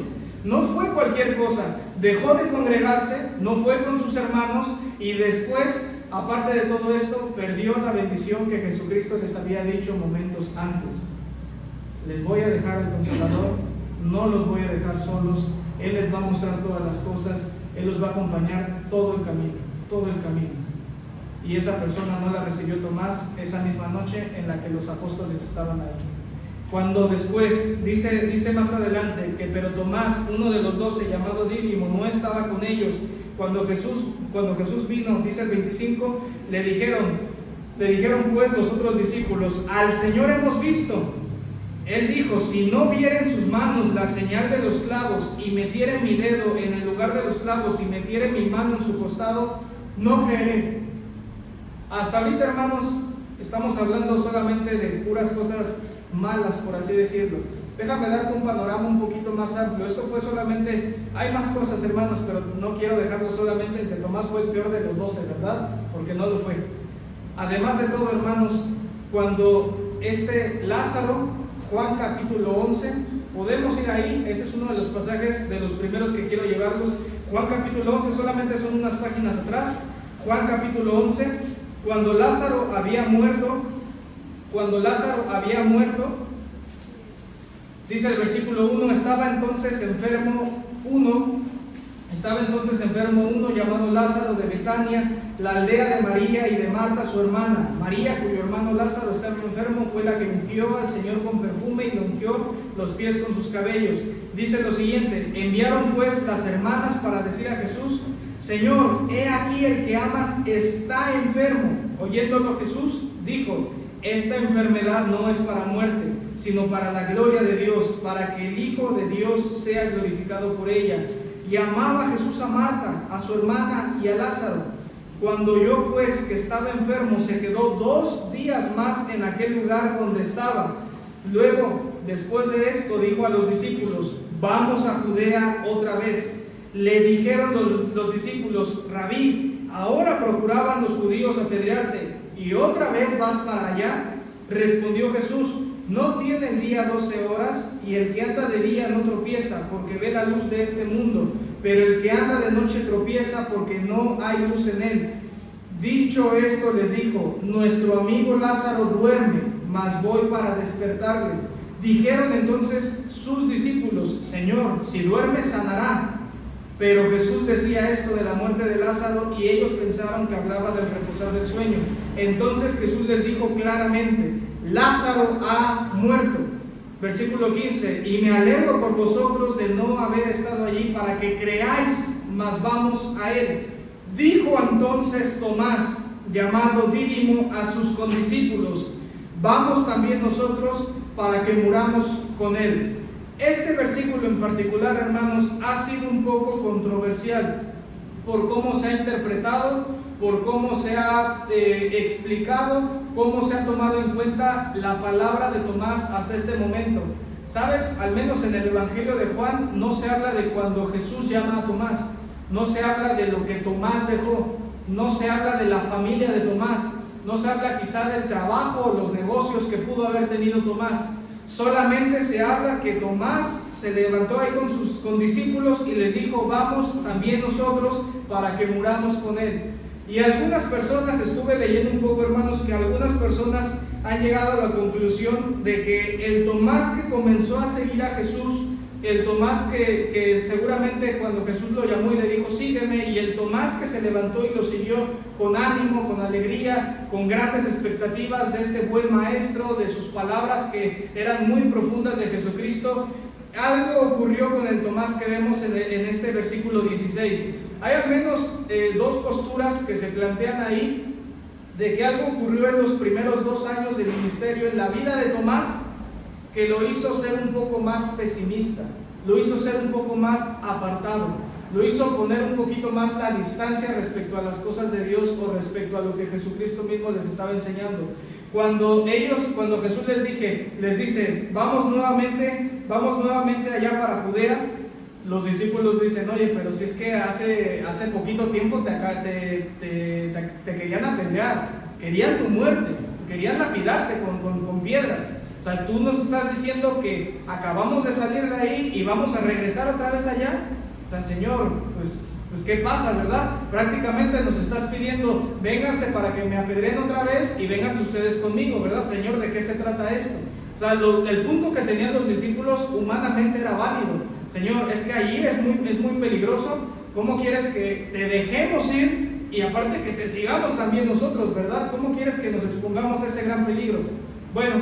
Speaker 2: No fue cualquier cosa, dejó de congregarse, no fue con sus hermanos y después, aparte de todo esto, perdió la bendición que Jesucristo les había dicho momentos antes. Les voy a dejar al Consolador, no los voy a dejar solos, Él les va a mostrar todas las cosas, Él los va a acompañar todo el camino. Y esa persona no la recibió Tomás esa misma noche en la que los apóstoles estaban ahí. Cuando después, dice más adelante, pero Tomás, uno de los 12, llamado Dídimo, no estaba con ellos. Cuando Jesús vino, dice el 25, le dijeron pues los otros discípulos: al Señor hemos visto. Él dijo: si no viera en sus manos la señal de los clavos, y metiere mi dedo en el lugar de los clavos, y metiere mi mano en su costado, no creeré. Hasta ahorita, hermanos, estamos hablando solamente de puras cosas malas, por así decirlo. Déjame darte un panorama un poquito más amplio. Esto fue solamente, hay más cosas, hermanos, pero no quiero dejarlo solamente en que Tomás fue el peor de los 12, ¿verdad? Porque no lo fue. Además de todo, hermanos, cuando Lázaro, Juan capítulo 11, podemos ir ahí, ese es uno de los pasajes de los primeros que quiero llevarlos. Juan capítulo 11, solamente son unas páginas atrás. Juan capítulo 11, cuando Lázaro había muerto, dice el versículo 1, estaba entonces enfermo uno llamado Lázaro de Betania, la aldea de María y de Marta su hermana. María, cuyo hermano Lázaro estaba enfermo, fue la que ungió al Señor con perfume y le ungió los pies con sus cabellos. Dice lo siguiente: enviaron pues las hermanas para decir a Jesús: Señor, he aquí el que amas está enfermo. Oyéndolo Jesús dijo: esta enfermedad no es para muerte, sino para la gloria de Dios, para que el Hijo de Dios sea glorificado por ella. Y amaba Jesús a Marta, a su hermana y a Lázaro. Cuando oyó pues que estaba enfermo, se quedó 2 días más en aquel lugar donde estaba. Luego, después de esto, dijo a los discípulos: vamos a Judea otra vez. Le dijeron los discípulos: Rabí, ahora procuraban los judíos apedrearte, ¿y otra vez vas para allá? Respondió Jesús: no tiene el día 12 horas, y el que anda de día no tropieza, porque ve la luz de este mundo, pero el que anda de noche tropieza, porque no hay luz en él. Dicho esto, les dijo: nuestro amigo Lázaro duerme, mas voy para despertarle. Dijeron entonces sus discípulos: Señor, si duerme sanará. Pero Jesús decía esto de la muerte de Lázaro, y ellos pensaron que hablaba del reposar del sueño. Entonces Jesús les dijo claramente: Lázaro ha muerto. Versículo 15: y me alegro por vosotros de no haber estado allí, para que creáis, mas vamos a él. Dijo entonces Tomás, llamado Dídimo, a sus condiscípulos: vamos también nosotros para que muramos con él. Este versículo en particular, hermanos, ha sido un poco controversial por cómo se ha interpretado, por cómo se ha explicado, cómo se ha tomado en cuenta la palabra de Tomás hasta este momento. ¿Sabes? Al menos en el Evangelio de Juan no se habla de cuando Jesús llama a Tomás, no se habla de lo que Tomás dejó, no se habla de la familia de Tomás, no se habla quizá del trabajo o los negocios que pudo haber tenido Tomás. Solamente se habla que Tomás se levantó ahí con sus condiscípulos y les dijo: vamos también nosotros para que muramos con él. Y algunas personas, estuve leyendo un poco, hermanos, que algunas personas han llegado a la conclusión de que el Tomás que comenzó a seguir a Jesús, el Tomás que seguramente cuando Jesús lo llamó y le dijo: sígueme, y el Tomás que se levantó y lo siguió con ánimo, con alegría, con grandes expectativas de este buen maestro, de sus palabras que eran muy profundas de Jesucristo. Algo ocurrió con el Tomás que vemos en este versículo 16. Hay al menos 2 posturas que se plantean ahí de que algo ocurrió en los primeros 2 años del ministerio en la vida de Tomás, que lo hizo ser un poco más pesimista, lo hizo ser un poco más apartado. lo hizo poner un poquito más la distancia respecto a las cosas de Dios o respecto a lo que Jesucristo mismo les estaba enseñando. Cuando Jesús les dice, vamos nuevamente allá para Judea, los discípulos dicen, oye, pero si es que hace poquito tiempo te querían apedrear, querían tu muerte, querían lapidarte con piedras. O sea, tú nos estás diciendo que acabamos de salir de ahí y vamos a regresar otra vez allá. O sea, Señor, pues ¿qué pasa, verdad? Prácticamente nos estás pidiendo, vénganse para que me apedreen otra vez y vénganse ustedes conmigo, ¿verdad? Señor, ¿de qué se trata esto? O sea, el punto que tenían los discípulos humanamente era válido. Señor, es que allí es muy peligroso. ¿Cómo quieres que te dejemos ir? Y aparte que te sigamos también nosotros, ¿verdad? ¿Cómo quieres que nos expongamos a ese gran peligro? Bueno,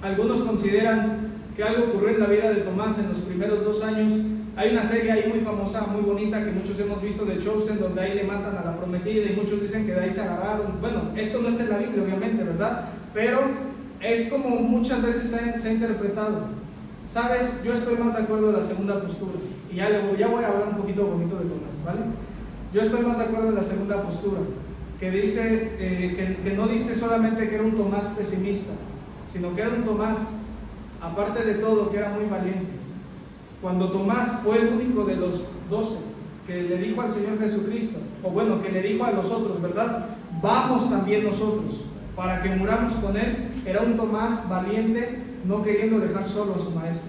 Speaker 2: algunos consideran que algo ocurrió en la vida de Tomás en los primeros 2 años. Hay una serie ahí muy famosa, muy bonita, que muchos hemos visto, de Chosen, donde ahí le matan a la prometida y muchos dicen que de ahí se agarraron. Bueno, esto no está en la Biblia, obviamente, ¿verdad? Pero es como muchas veces se ha interpretado. ¿Sabes? Yo estoy más de acuerdo en la segunda postura. Y ya voy a hablar un poquito bonito de Tomás, ¿vale? Yo estoy más de acuerdo en la segunda postura, que dice, que no dice solamente que era un Tomás pesimista, sino que era un Tomás, aparte de todo, que era muy valiente. Cuando Tomás fue el único de los 12 que le dijo al Señor Jesucristo, o bueno, que le dijo a los otros, ¿verdad? Vamos también nosotros, para que muramos con él, era un Tomás valiente, no queriendo dejar solo a su maestro.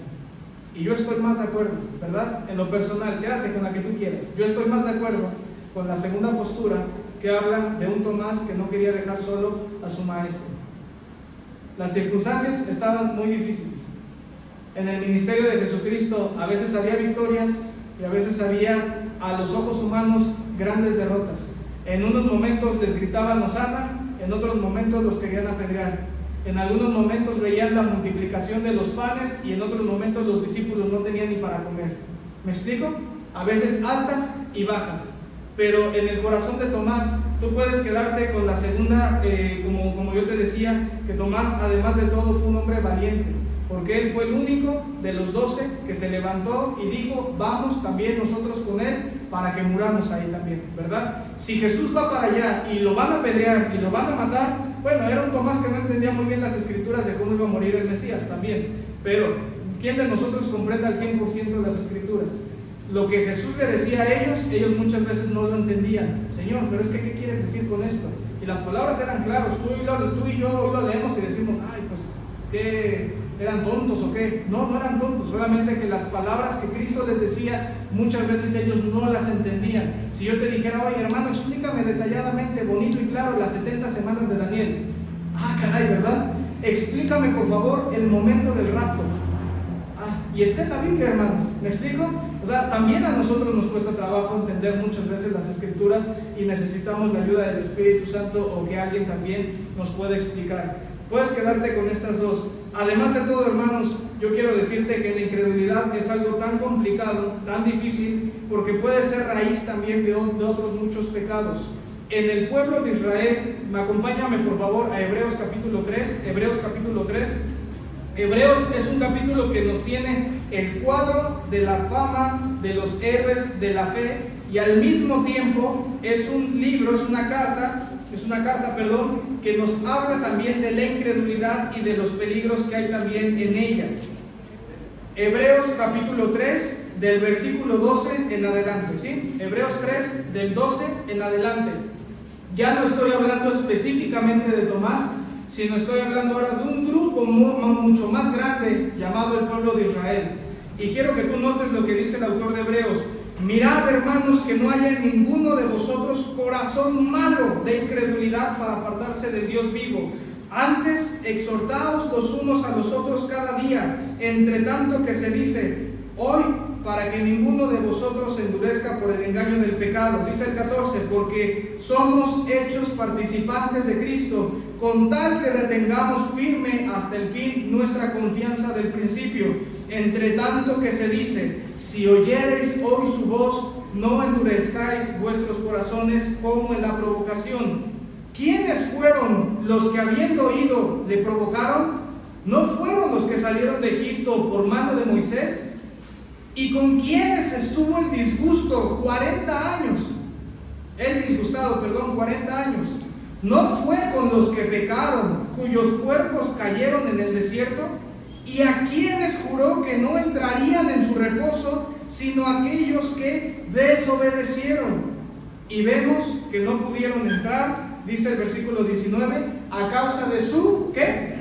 Speaker 2: Y yo estoy más de acuerdo, ¿verdad? En lo personal, quédate con la que tú quieras. Yo estoy más de acuerdo con la segunda postura, que habla de un Tomás que no quería dejar solo a su maestro. Las circunstancias estaban muy difíciles. En el ministerio de Jesucristo a veces había victorias y a veces había, a los ojos humanos, grandes derrotas. En unos momentos les gritaban Hosana, en otros momentos los querían apedrear. En algunos momentos veían la multiplicación de los panes y en otros momentos los discípulos no tenían ni para comer. ¿Me explico? A veces altas y bajas. Pero en el corazón de Tomás, tú puedes quedarte con la segunda, como yo te decía, que Tomás, además de todo, fue un hombre valiente, porque él fue el único de los 12 que se levantó y dijo, vamos también nosotros con él para que muramos ahí también, ¿verdad? Si Jesús va para allá y lo van a apedrear y lo van a matar, bueno, era un Tomás que no entendía muy bien las escrituras de cómo iba a morir el Mesías también, pero ¿quién de nosotros comprende al 100% las escrituras? Lo que Jesús le decía a ellos muchas veces no lo entendían. Señor, pero es que ¿qué quieres decir con esto? Y las palabras eran claras, tú y yo hoy lo leemos y decimos, ay, pues, ¿qué? ¿Eran tontos o qué? No eran tontos, solamente que las palabras que Cristo les decía, muchas veces ellos no las entendían. Si yo te dijera, oye hermano, explícame detalladamente, bonito y claro, las 70 semanas de Daniel. Ah, caray, ¿verdad? Explícame por favor el momento del rapto. Y está en la Biblia, hermanos, ¿me explico? O sea, también a nosotros nos cuesta trabajo entender muchas veces las escrituras y necesitamos la ayuda del Espíritu Santo o que alguien también nos pueda explicar. Puedes quedarte con estas dos. Además de todo, hermanos, yo quiero decirte que la incredulidad es algo tan complicado, tan difícil, porque puede ser raíz también de otros muchos pecados. En el pueblo de Israel, acompáñame por favor a Hebreos capítulo 3, Hebreos capítulo 3. Hebreos es un capítulo que nos tiene el cuadro de la fama de los héroes de la fe y al mismo tiempo es un libro, es una carta, que nos habla también de la incredulidad y de los peligros que hay también en ella. Hebreos capítulo 3, del versículo 12 en adelante, ¿sí? Hebreos 3, del 12 en adelante. Ya no estoy hablando específicamente de Tomás, sino estoy hablando ahora de un grupo mucho más grande llamado el pueblo de Israel. Y quiero que tú notes lo que dice el autor de Hebreos. Mirad, hermanos, que no haya en ninguno de vosotros corazón malo de incredulidad para apartarse del Dios vivo. Antes, exhortaos los unos a los otros cada día, entre tanto que se dice, hoy, para que ninguno de vosotros se endurezca por el engaño del pecado. Dice el 14, porque somos hechos participantes de Cristo, con tal que retengamos firme hasta el fin nuestra confianza del principio. Entre tanto que se dice, si oyereis hoy su voz, no endurezcáis vuestros corazones como en la provocación. ¿Quiénes fueron los que habiendo oído le provocaron? ¿No fueron los que salieron de Egipto por mano de Moisés? ¿Y con quiénes estuvo el disgusto 40 años? El disgustado, 40 años. ¿No fue con los que pecaron, cuyos cuerpos cayeron en el desierto? ¿Y a quienes juró que no entrarían en su reposo, sino aquellos que desobedecieron? Y vemos que no pudieron entrar, dice el versículo 19, a causa de su, ¿qué?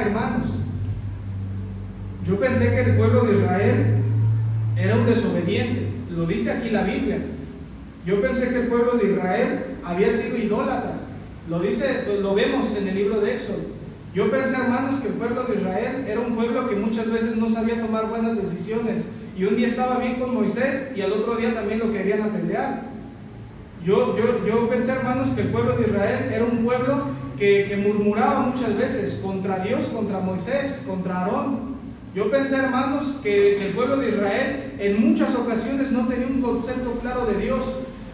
Speaker 2: Hermanos, yo pensé que el pueblo de Israel era un desobediente, lo dice aquí la Biblia. Yo pensé que el pueblo de Israel había sido idólatra, lo vemos en el libro de Éxodo. Yo pensé, hermanos, que el pueblo de Israel era un pueblo que muchas veces no sabía tomar buenas decisiones, y un día estaba bien con Moisés y al otro día también lo querían apedrear. Yo pensé, hermanos, que el pueblo de Israel era un pueblo que murmuraba muchas veces contra Dios, contra Moisés, contra Aarón. Yo pensé, hermanos, que el pueblo de Israel en muchas ocasiones no tenía un concepto claro de Dios.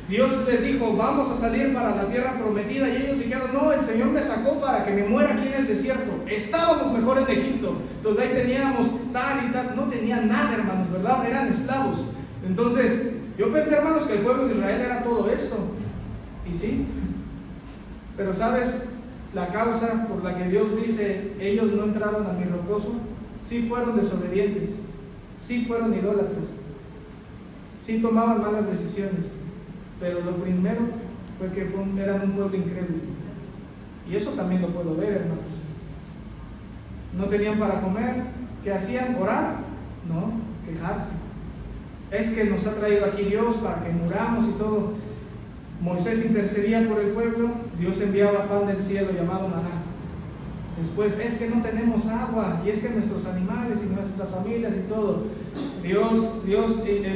Speaker 2: Dios les dijo, vamos a salir para la tierra prometida, y ellos dijeron, no, el Señor me sacó para que me muera aquí en el desierto. Estábamos mejor en Egipto, donde ahí teníamos tal y tal. No tenían nada, hermanos, ¿verdad? Eran esclavos. Entonces, yo pensé, hermanos, que el pueblo de Israel era todo esto. Y sí, pero ¿sabes la causa por la que Dios dice, ellos no entraron a mi reposo? Sí fueron desobedientes, sí fueron idólatras, sí tomaban malas decisiones. Pero lo primero fue que eran un pueblo incrédulo. Y eso también lo puedo ver, hermanos. No tenían para comer. ¿Qué hacían? ¿Orar? No, quejarse. Es que nos ha traído aquí Dios para que muramos y todo. Moisés intercedía por el pueblo, Dios enviaba pan del cielo llamado maná. Después, es que no tenemos agua, y es que nuestros animales y nuestras familias y todo.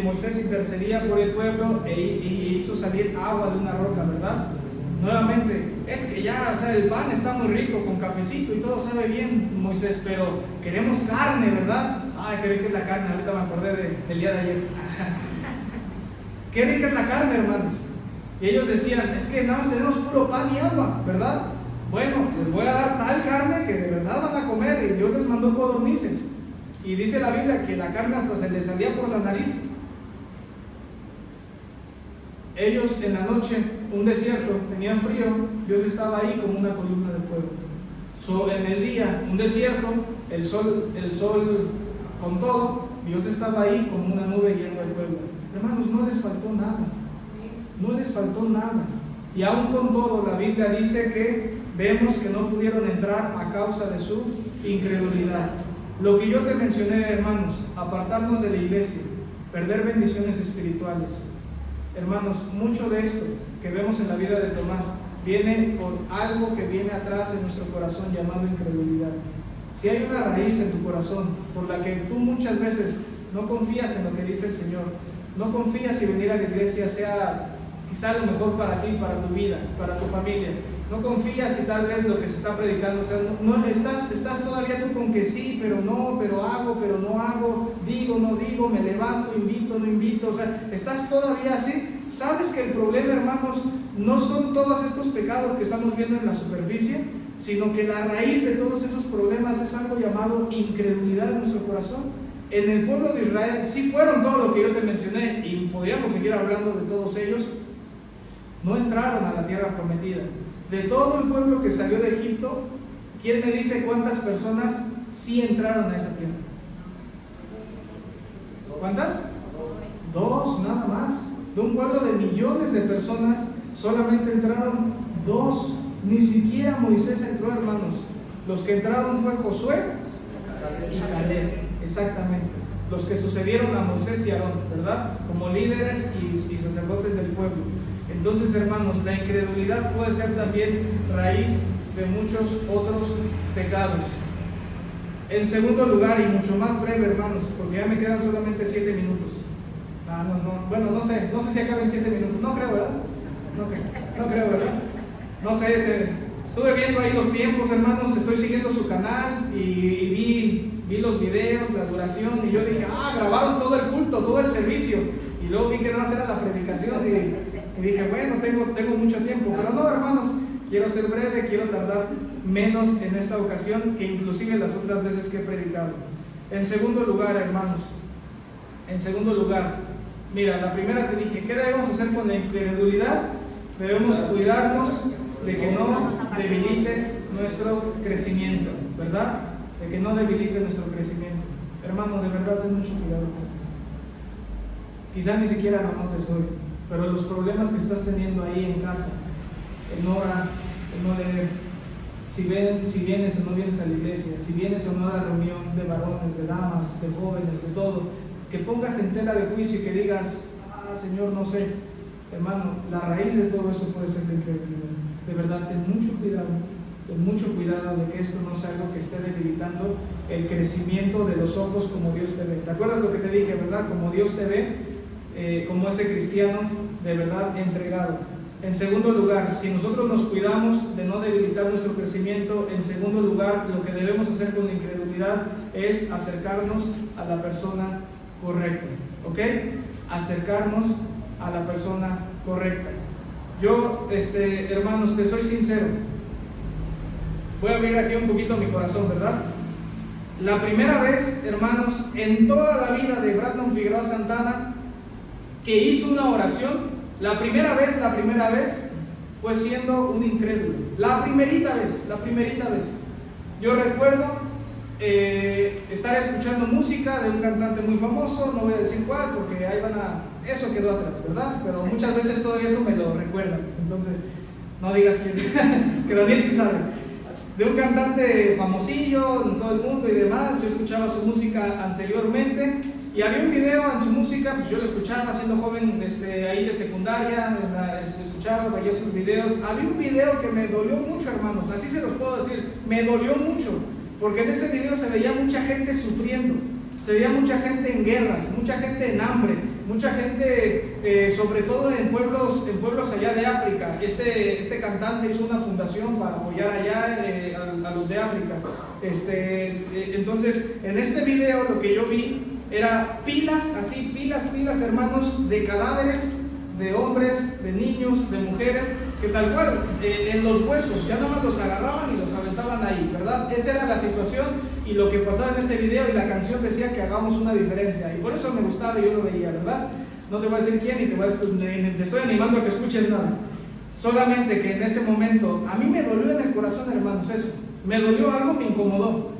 Speaker 2: Moisés intercedía por el pueblo e hizo salir agua de una roca, ¿verdad? Nuevamente, es que ya, el pan está muy rico con cafecito y todo sabe bien, Moisés, pero queremos carne, ¿verdad? Ay, qué rica es la carne, ahorita me acordé del día de ayer. Qué rica es la carne, hermanos. Y ellos decían, es que nada más tenemos puro pan y agua, ¿verdad? Bueno, les voy a dar tal carne que de verdad van a comer, y Dios les mandó codornices. Y dice la Biblia que la carne hasta se les salía por la nariz. Ellos en la noche, un desierto, tenían frío, Dios estaba ahí como una columna de fuego. En el día, un desierto, el sol con todo, Dios estaba ahí como una nube guiando al pueblo. Hermanos, no les faltó nada, no les faltó nada. Y aún con todo, la Biblia dice que vemos que no pudieron entrar a causa de su incredulidad. Lo que yo te mencioné, hermanos, apartarnos de la iglesia, perder bendiciones espirituales. Hermanos, mucho de esto que vemos en la vida de Tomás viene por algo que viene atrás en nuestro corazón llamado incredulidad. Si hay una raíz en tu corazón por la que tú muchas veces no confías en lo que dice el Señor, no confías si venir a la iglesia sea quizá lo mejor para ti, para tu vida, para tu familia, no confías si tal vez lo que se está predicando, no estás todavía tú con que sí, pero no, pero hago, pero no hago, digo, no digo, me levanto, invito, no invito, estás todavía así. ¿Sabes que el problema, hermanos, no son todos estos pecados que estamos viendo en la superficie, sino que la raíz de todos esos problemas es algo llamado incredulidad en nuestro corazón? En el pueblo de Israel sí fueron todo lo que yo te mencioné, y podríamos seguir hablando de todos ellos. No entraron a la tierra prometida. De todo el pueblo que salió de Egipto, ¿quién me dice cuántas personas sí entraron a esa tierra? ¿Cuántas? 2, nada más. De un pueblo de millones de personas, solamente entraron 2. Ni siquiera Moisés entró, hermanos. Los que entraron fue Josué y Caleb, exactamente. Los que sucedieron a Moisés y Aarón, ¿verdad? Como líderes y sacerdotes del pueblo. Entonces, hermanos, la incredulidad puede ser también raíz de muchos otros pecados. En segundo lugar, y mucho más breve, hermanos, porque ya me quedan solamente 7 minutos. Bueno, no sé si acaben 7 minutos. No creo, ¿verdad? No creo, ¿verdad? No sé, estuve viendo ahí los tiempos, hermanos, estoy siguiendo su canal y vi los videos, la duración, y yo dije, grabaron todo el culto, todo el servicio. Y luego vi que no era la predicación y dije, bueno, tengo mucho tiempo. Pero no, hermanos, quiero ser breve, quiero tardar menos en esta ocasión que inclusive las otras veces que he predicado. En segundo lugar, hermanos, mira, la primera te dije, ¿qué debemos hacer con la incredulidad? Debemos cuidarnos de que no debilite nuestro crecimiento, ¿verdad? De que no debilite nuestro crecimiento. Hermano, de verdad, ten mucho cuidado con esto. Quizá ni siquiera lo notes hoy, pero los problemas que estás teniendo ahí en casa, en hora, en no leer, si vienes o no vienes a la iglesia, si vienes o no a la reunión de varones, de damas, de jóvenes, de todo, que pongas en tela de juicio y que digas, Señor, no sé, hermano, la raíz de todo eso puede ser la incredulidad. De verdad, ten mucho cuidado de que esto no sea algo que esté debilitando el crecimiento de los ojos como Dios te ve. ¿Te acuerdas lo que te dije, verdad? Como Dios te ve, como ese cristiano de verdad entregado. En segundo lugar, si nosotros nos cuidamos de no debilitar nuestro crecimiento, en segundo lugar, lo que debemos hacer con la incredulidad es acercarnos a la persona correcta, ¿ok? Acercarnos a la persona correcta. Yo, hermanos, te soy sincero, voy a abrir aquí un poquito mi corazón, ¿verdad? La primera vez, hermanos, en toda la vida de Brandon Figueroa Santana, que hizo una oración, la primera vez, fue siendo un incrédulo. La primerita vez. Yo recuerdo estar escuchando música de un cantante muy famoso, no voy a decir cuál, porque ahí eso quedó atrás, ¿verdad? Pero muchas veces todo eso me lo recuerda, entonces no digas que Daniel sí sabe. De un cantante famosillo en todo el mundo y demás, yo escuchaba su música anteriormente y había un video en su música, pues yo lo escuchaba siendo joven ahí de secundaria, escuchaba, veía sus videos. Había un video que me dolió mucho, hermanos, así se los puedo decir, me dolió mucho, porque en ese video se veía mucha gente sufriendo, se veía mucha gente en guerras, mucha gente en hambre, mucha gente, sobre todo en pueblos allá de África. Este cantante hizo una fundación para apoyar allá a los de África. Entonces, en este video lo que yo vi era pilas, hermanos, de cadáveres, de hombres, de niños, de mujeres, que tal cual, en los huesos, ya nomás los agarraban y los aventaban ahí, ¿verdad? Esa era la situación y lo que pasaba en ese video, y la canción decía que hagamos una diferencia, y por eso me gustaba y yo lo veía, ¿verdad? No te voy a decir quién, y te estoy animando a que escuches nada. Solamente que en ese momento, a mí me dolió en el corazón, hermanos, eso. Me dolió algo, me incomodó.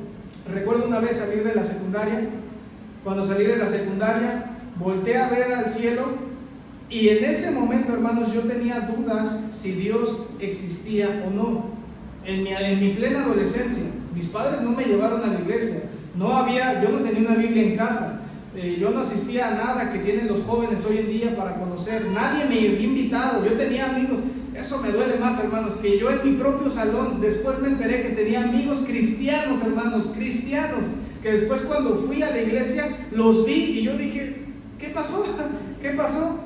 Speaker 2: Recuerdo una vez salir de la secundaria. Cuando salí de la secundaria, volteé a ver al cielo, y en ese momento, hermanos, yo tenía dudas si Dios existía o no. En mi plena adolescencia, mis padres no me llevaron a la iglesia. Yo no tenía una Biblia en casa. Yo no asistía a nada que tienen los jóvenes hoy en día para conocer. Nadie me había invitado. Yo tenía amigos. Eso me duele más, hermanos, que yo en mi propio salón, después me enteré que tenía amigos cristianos, hermanos, cristianos, que después cuando fui a la iglesia los vi y yo dije, ¿qué pasó? ¿Qué pasó?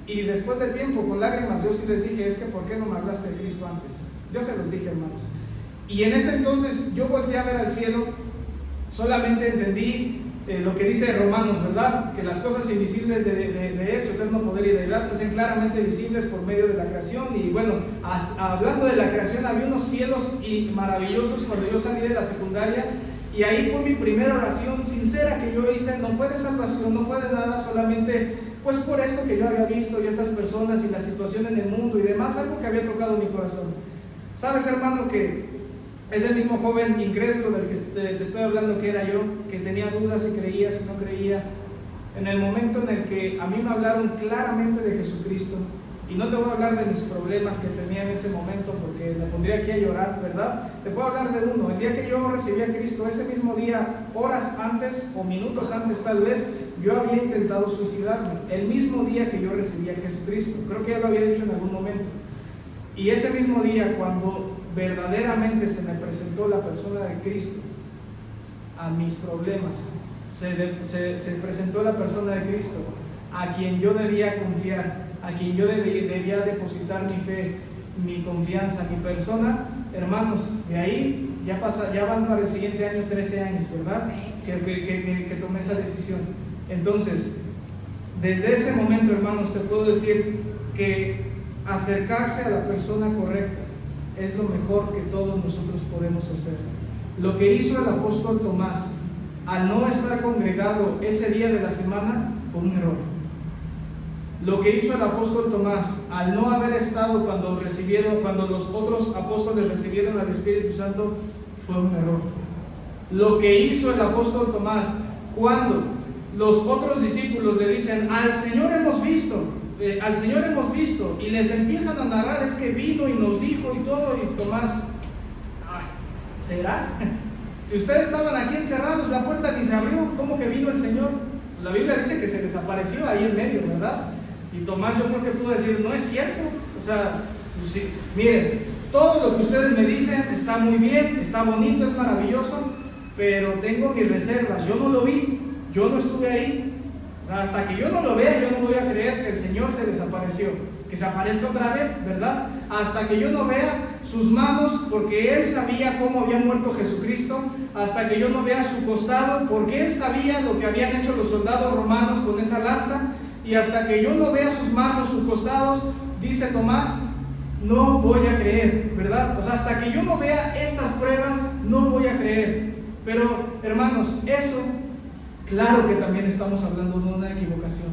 Speaker 2: Y después de tiempo, con lágrimas, yo sí les dije, es que ¿por qué no me hablaste de Cristo antes? Yo se los dije, hermanos. Y en ese entonces yo volteé a ver al cielo, solamente entendí lo que dice Romanos, ¿verdad? Que las cosas invisibles de Él, su eterno poder y deidad, se hacen claramente visibles por medio de la creación. Y bueno, hablando de la creación, había unos cielos maravillosos cuando yo salí de la secundaria. Y ahí fue mi primera oración sincera que yo hice. No fue de salvación, no fue de nada, solamente pues por esto que yo había visto y estas personas y la situación en el mundo y demás, algo que había tocado mi corazón. Sabes, hermano, que es el mismo joven incrédulo del que te estoy hablando que era yo, que tenía dudas si creía, si no creía. En el momento en el que a mí me hablaron claramente de Jesucristo, y no te voy a hablar de mis problemas que tenía en ese momento porque me pondría aquí a llorar, ¿verdad? Te puedo hablar de uno. El día que yo recibí a Cristo, ese mismo día, horas antes o minutos antes tal vez, yo había intentado suicidarme. El mismo día que yo recibí a Jesucristo. Creo que ya lo había dicho en algún momento. Y ese mismo día, cuando verdaderamente se me presentó la persona de Cristo a mis problemas, se presentó la persona de Cristo a quien yo debía confiar, a quien yo debía depositar mi fe, mi confianza, mi persona, hermanos, de ahí ya van para el siguiente año 13 años, ¿verdad? Que tomé esa decisión. Entonces, desde ese momento, hermanos, te puedo decir que acercarse a la persona correcta es lo mejor que todos nosotros podemos hacer. Lo que hizo el apóstol Tomás al no estar congregado ese día de la semana fue un error. Lo que hizo el apóstol Tomás al no haber estado cuando los otros apóstoles recibieron al Espíritu Santo fue un error. Lo que hizo el apóstol Tomás cuando los otros discípulos le dicen: al Señor hemos visto, y les empiezan a narrar, es que vino y nos dijo y todo, y Tomás, ¿será? Si ustedes estaban aquí encerrados, la puerta ni se abrió, ¿cómo que vino el Señor? La Biblia dice que se desapareció ahí en medio, ¿verdad? Y Tomás, yo creo que pudo decir: no es cierto. O sea, pues sí, miren, todo lo que ustedes me dicen está muy bien, está bonito, es maravilloso, pero tengo mis reservas. Yo no lo vi, yo no estuve ahí. O sea, hasta que yo no lo vea, yo no voy a creer que el Señor se desapareció, que se aparezca otra vez, ¿verdad? Hasta que yo no vea sus manos, porque Él sabía cómo había muerto Jesucristo. Hasta que yo no vea su costado, porque Él sabía lo que habían hecho los soldados romanos con esa lanza. Y hasta que yo no vea sus manos, sus costados, dice Tomás, no voy a creer, ¿verdad? O sea, hasta que yo no vea estas pruebas, no voy a creer. Pero, hermanos, eso, claro que también estamos hablando de una equivocación.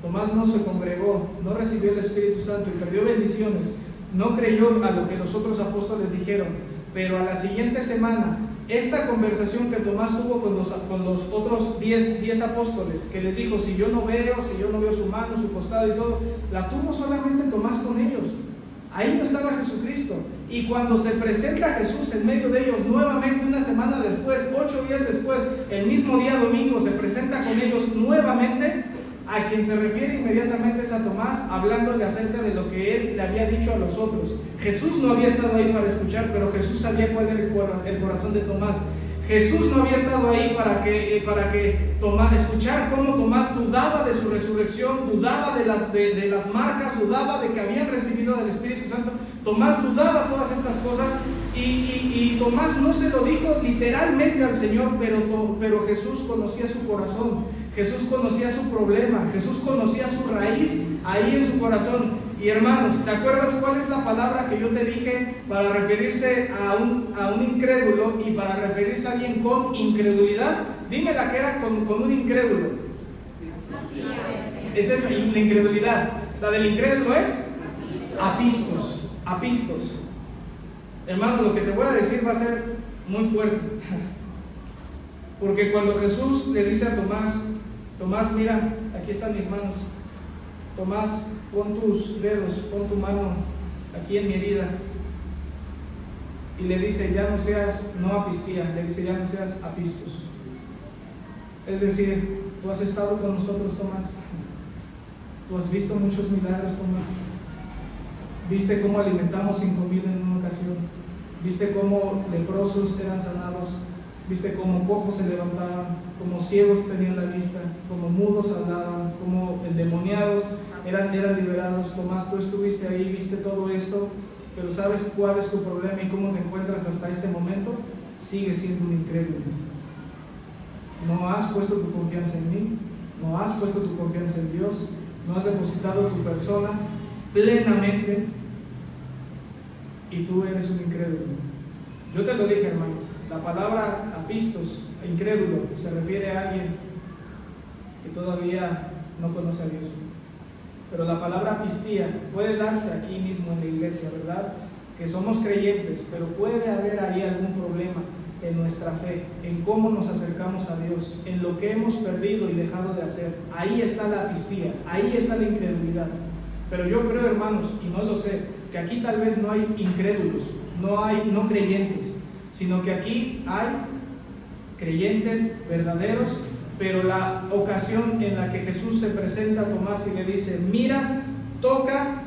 Speaker 2: Tomás no se congregó, no recibió el Espíritu Santo y perdió bendiciones, no creyó a lo que los otros apóstoles dijeron. Pero a la siguiente semana, esta conversación que Tomás tuvo con los otros 10 apóstoles, que les dijo: si yo no veo su mano, su costado y todo, la tuvo solamente Tomás con ellos. Ahí no estaba Jesucristo. Y cuando se presenta Jesús en medio de ellos nuevamente una semana después, 8 días después, el mismo día domingo, se presenta con ellos nuevamente, a quien se refiere inmediatamente es a Tomás, hablándole acerca de lo que él le había dicho a los otros. Jesús no había estado ahí para escuchar, pero Jesús sabía cuál era el corazón de Tomás. Jesús no había estado ahí para que Tomás, escuchar cómo Tomás dudaba de su resurrección, dudaba de las marcas, dudaba de que habían recibido del Espíritu Santo. Tomás dudaba todas estas cosas y Tomás no se lo dijo literalmente al Señor, pero Jesús conocía su corazón, Jesús conocía su problema, Jesús conocía su raíz ahí en su corazón. Y hermanos, ¿te acuerdas cuál es la palabra que yo te dije para referirse a un incrédulo y para referirse a alguien con incredulidad? Dime la que era con un incrédulo. Es esa, la incredulidad. La del incrédulo es apistos. Apistos. Hermanos, lo que te voy a decir va a ser muy fuerte. Porque cuando Jesús le dice a Tomás, mira, aquí están mis manos. Tomás, pon tus dedos, pon tu mano aquí en mi herida. Y le dice: ya no seas, no apistía, le dice: ya no seas apistos. Es decir, tú has estado con nosotros, Tomás. Tú has visto muchos milagros, Tomás. Viste cómo alimentamos 5,000 en una ocasión. Viste cómo leprosos eran sanados. Viste cómo cojos se levantaban, cómo ciegos tenían la vista, cómo mudos hablaban, cómo endemoniados eran liberados. Tomás, tú estuviste ahí, viste todo esto, pero ¿sabes cuál es tu problema y cómo te encuentras hasta este momento? Sigues siendo un incrédulo. No has puesto tu confianza en mí, no has puesto tu confianza en Dios, no has depositado tu persona plenamente y tú eres un incrédulo. Yo te lo dije, hermanos, la palabra apistos, incrédulo, se refiere a alguien que todavía no conoce a Dios. Pero la palabra apistía puede darse aquí mismo en la iglesia, ¿verdad? Que somos creyentes, pero puede haber ahí algún problema en nuestra fe, en cómo nos acercamos a Dios, en lo que hemos perdido y dejado de hacer. Ahí está la apistía, ahí está la incredulidad. Pero yo creo, hermanos, y no lo sé, que aquí tal vez no hay incrédulos, no hay no creyentes, sino que aquí hay creyentes verdaderos. Pero la ocasión en la que Jesús se presenta a Tomás y le dice: mira, toca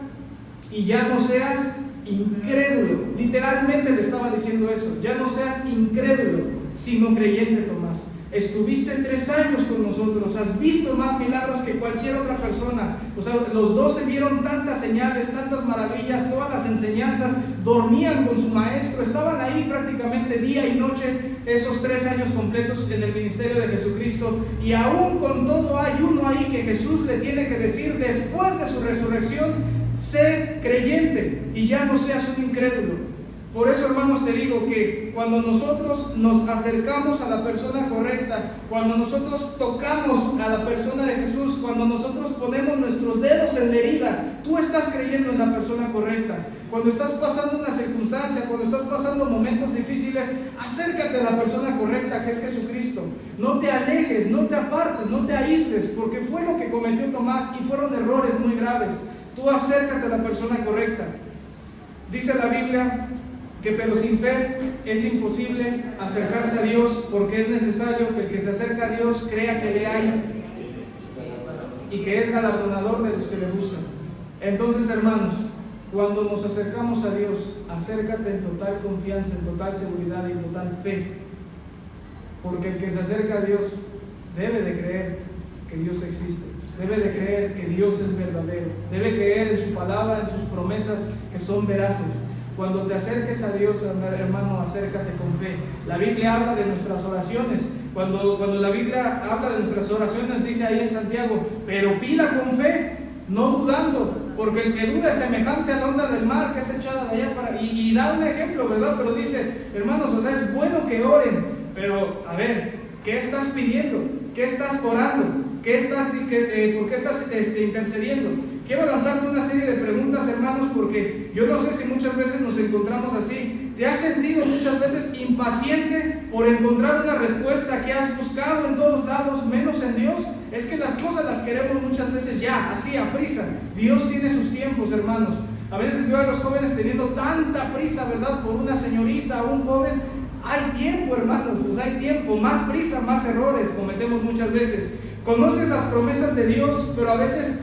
Speaker 2: y ya no seas incrédulo. Literalmente le estaba diciendo eso: ya no seas incrédulo, sino creyente, Tomás. Estuviste 3 años con nosotros, has visto más milagros que cualquier otra persona. O sea, los 12 vieron tantas señales, tantas maravillas, todas las enseñanzas, dormían con su maestro, estaban ahí prácticamente día y noche esos 3 años completos en el ministerio de Jesucristo. Y aún con todo hay uno ahí que Jesús le tiene que decir después de su resurrección: sé creyente y ya no seas un incrédulo. Por eso, hermanos, te digo que cuando nosotros nos acercamos a la persona correcta, cuando nosotros tocamos a la persona de Jesús, cuando nosotros ponemos nuestros dedos en la herida, tú estás creyendo en la persona correcta. Cuando estás pasando una circunstancia, cuando estás pasando momentos difíciles, acércate a la persona correcta, que es Jesucristo. No te alejes, no te apartes, no te aísles, porque fue lo que cometió Tomás y fueron errores muy graves. Tú acércate a la persona correcta. Dice la Biblia que pero sin fe es imposible acercarse a Dios, porque es necesario que el que se acerca a Dios crea que le hay y que es galardonador de los que le buscan. Entonces, hermanos, cuando nos acercamos a Dios, acércate en total confianza, en total seguridad y en total fe, porque el que se acerca a Dios debe de creer que Dios existe, debe de creer que Dios es verdadero, debe creer en su palabra, en sus promesas que son veraces. Cuando te acerques a Dios, hermano, acércate con fe. La Biblia habla de nuestras oraciones. Cuando la Biblia habla de nuestras oraciones, dice ahí en Santiago, pero pida con fe, no dudando, porque el que duda es semejante a la onda del mar que es echada de allá para... Y da un ejemplo, ¿verdad? Pero dice, hermanos, o sea, es bueno que oren, pero a ver, ¿qué estás pidiendo? ¿Qué estás orando? ¿Por qué estás intercediendo? Quiero lanzarte una serie de preguntas, hermanos, porque yo no sé si muchas veces nos encontramos así. ¿Te has sentido muchas veces impaciente por encontrar una respuesta que has buscado en todos lados, menos en Dios? Es que las cosas las queremos muchas veces ya, así a prisa. Dios tiene sus tiempos, hermanos. A veces veo a los jóvenes teniendo tanta prisa, ¿verdad? Por una señorita o un joven. Hay tiempo, hermanos, o sea, hay tiempo. Más prisa, más errores cometemos muchas veces. Conoces las promesas de Dios, pero a veces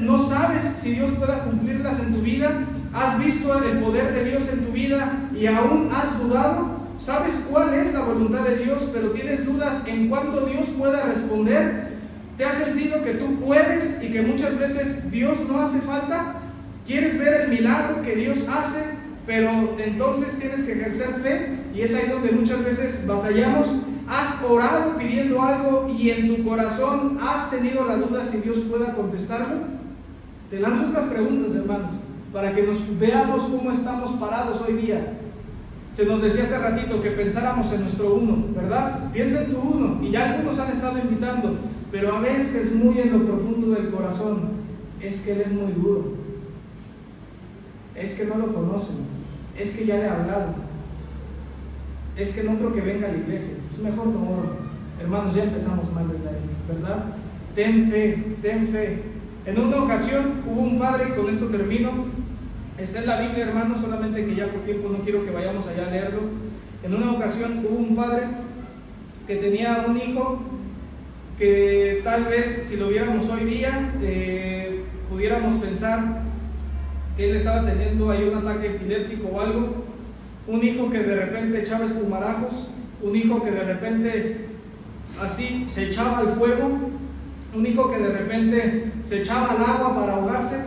Speaker 2: no sabes si Dios pueda cumplirlas en tu vida. Has visto el poder de Dios en tu vida y aún has dudado. Sabes cuál es la voluntad de Dios, pero tienes dudas en cuándo Dios pueda responder. ¿Te has sentido que tú puedes y que muchas veces Dios no hace falta? ¿Quieres ver el milagro que Dios hace? Pero entonces tienes que ejercer fe, y es ahí donde muchas veces batallamos. ¿Has orado pidiendo algo y en tu corazón has tenido la duda si Dios pueda contestarlo? Te lanzo estas preguntas, hermanos, para que nos veamos cómo estamos parados hoy día. Se nos decía hace ratito que pensáramos en nuestro uno, ¿verdad? Piensa en tu uno, y ya algunos han estado invitando, pero a veces muy en lo profundo del corazón es que Él es muy duro, es que no lo conocen, es que ya le he hablado, es que no creo que venga a la iglesia, es mejor no oro. Hermanos, ya empezamos mal desde ahí, ¿verdad? Ten fe, ten fe. En una ocasión hubo un padre, con esto termino, está en la Biblia, hermanos, solamente que ya por tiempo no quiero que vayamos allá a leerlo. En una ocasión hubo un padre que tenía un hijo que tal vez si lo viéramos hoy día pudiéramos pensar que él estaba teniendo ahí un ataque epiléptico o algo. Un hijo que de repente echaba espumarajos, un hijo que de repente así se echaba al fuego, un hijo que de repente se echaba al agua para ahogarse,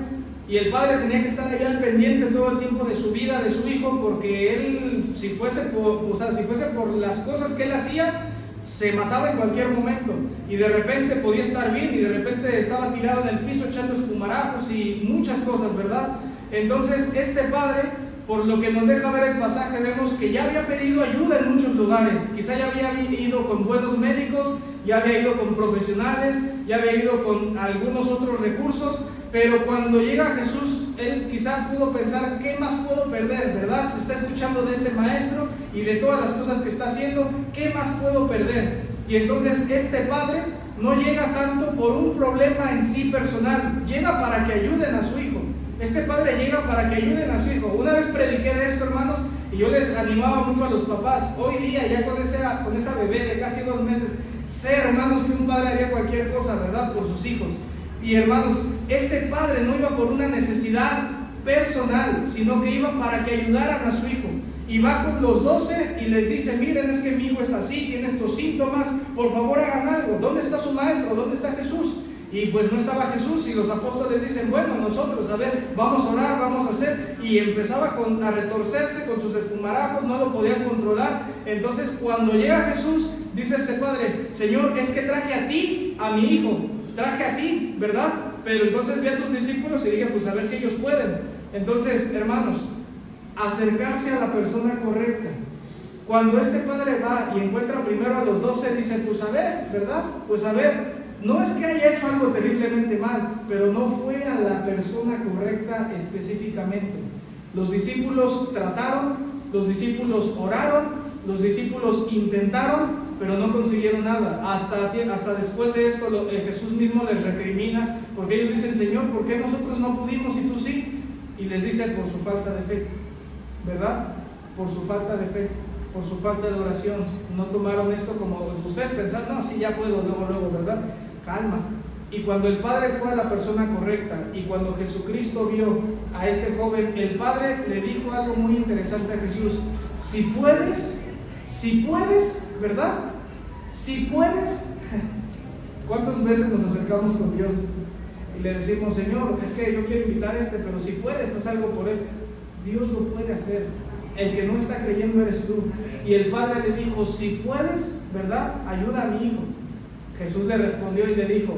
Speaker 2: y el padre tenía que estar allá al pendiente todo el tiempo de su vida, de su hijo, porque él, si fuese por las cosas que él hacía, se mataba en cualquier momento, y de repente podía estar bien, y de repente estaba tirado en el piso echando espumarajos y muchas cosas, ¿verdad? Entonces este padre, por lo que nos deja ver el pasaje, vemos que ya había pedido ayuda en muchos lugares. Quizá ya había ido con buenos médicos, ya había ido con profesionales, ya había ido con algunos otros recursos, pero cuando llega Jesús, él quizá pudo pensar, ¿qué más puedo perder? ¿Verdad? Se está escuchando de este maestro y de todas las cosas que está haciendo, ¿qué más puedo perder? Y entonces este padre no llega tanto por un problema en sí personal, llega para que ayuden a su hijo. Este padre llega para que ayuden a su hijo. Una vez prediqué de esto, hermanos, y yo les animaba mucho a los papás. Hoy día, ya con esa bebé de casi 2 meses, sé, hermanos, que un padre haría cualquier cosa, ¿verdad?, por sus hijos. Y hermanos, este padre no iba por una necesidad personal, sino que iba para que ayudaran a su hijo. Y va con los 12 y les dice, miren, es que mi hijo está así, tiene estos síntomas, por favor hagan algo. ¿Dónde está su maestro? ¿Dónde está Jesús? Y pues no estaba Jesús, y los apóstoles dicen, bueno, nosotros, a ver, vamos a orar, vamos a hacer. Y empezaba a retorcerse con sus espumarajos, no lo podían controlar. Entonces cuando llega Jesús, dice este padre, Señor, es que traje a ti, a mi hijo, traje a ti, ¿verdad? Pero entonces vi a tus discípulos y dije, pues a ver si ellos pueden. Entonces, hermanos, acercarse a la persona correcta. Cuando este padre va y encuentra primero a los 12, dice, pues a ver, ¿verdad? Pues a ver, no es que haya hecho algo terriblemente mal, pero no fue a la persona correcta específicamente. Los discípulos trataron, los discípulos oraron, los discípulos intentaron, pero no consiguieron nada. Hasta después de esto Jesús mismo les recrimina, porque ellos dicen, Señor, ¿por qué nosotros no pudimos y tú sí? Y les dice, por su falta de fe, ¿verdad? Por su falta de fe, por su falta de oración. No tomaron esto como ustedes pensaron, no, sí, ya puedo, luego, ¿verdad? Calma. Y cuando el Padre fue a la persona correcta, y cuando Jesucristo vio a este joven, el Padre le dijo algo muy interesante a Jesús: si puedes, ¿verdad? Si puedes. ¿Cuántas veces nos acercamos con Dios y le decimos, Señor, es que yo quiero invitar a este, pero si puedes, haz algo por él? Dios lo puede hacer. El que no está creyendo eres tú. Y el Padre le dijo, si puedes, ¿verdad? Ayuda a mi hijo. Jesús le respondió y le dijo,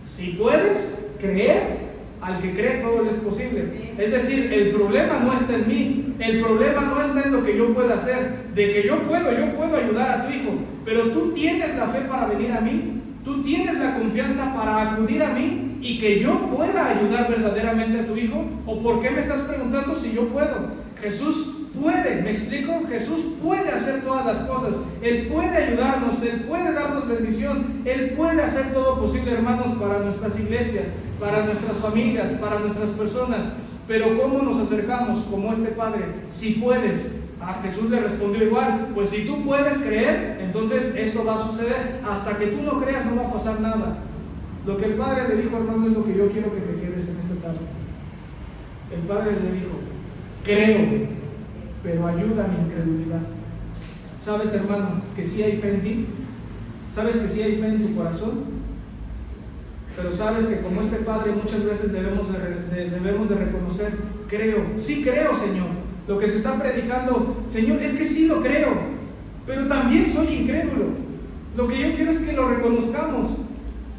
Speaker 2: si puedes creer, al que cree todo le es posible. Es decir, el problema no está en mí, el problema no está en lo que yo pueda hacer, de que yo puedo ayudar a tu hijo, pero tú tienes la fe para venir a mí, tú tienes la confianza para acudir a mí y que yo pueda ayudar verdaderamente a tu hijo. ¿O por qué me estás preguntando si yo puedo? Jesús puede, ¿me explico? Jesús puede hacer todas las cosas. Él puede ayudarnos, Él puede darnos bendición, Él puede hacer todo posible, hermanos, para nuestras iglesias, para nuestras familias, para nuestras personas. Pero ¿cómo nos acercamos? Como este Padre, si puedes. A Jesús le respondió igual, pues si tú puedes creer, entonces esto va a suceder. Hasta que tú no creas no va a pasar nada. Lo que el Padre le dijo, hermano, es lo que yo quiero que te quedes en esta tarde. El Padre le dijo, creo, pero ayuda a mi incredulidad. ¿Sabes, hermano, que sí hay fe en ti? ¿Sabes que sí hay fe en tu corazón? Pero sabes que como este Padre muchas veces debemos de reconocer, creo, sí creo, Señor. Lo que se está predicando, Señor, es que sí lo creo, pero también soy incrédulo. Lo que yo quiero es que lo reconozcamos.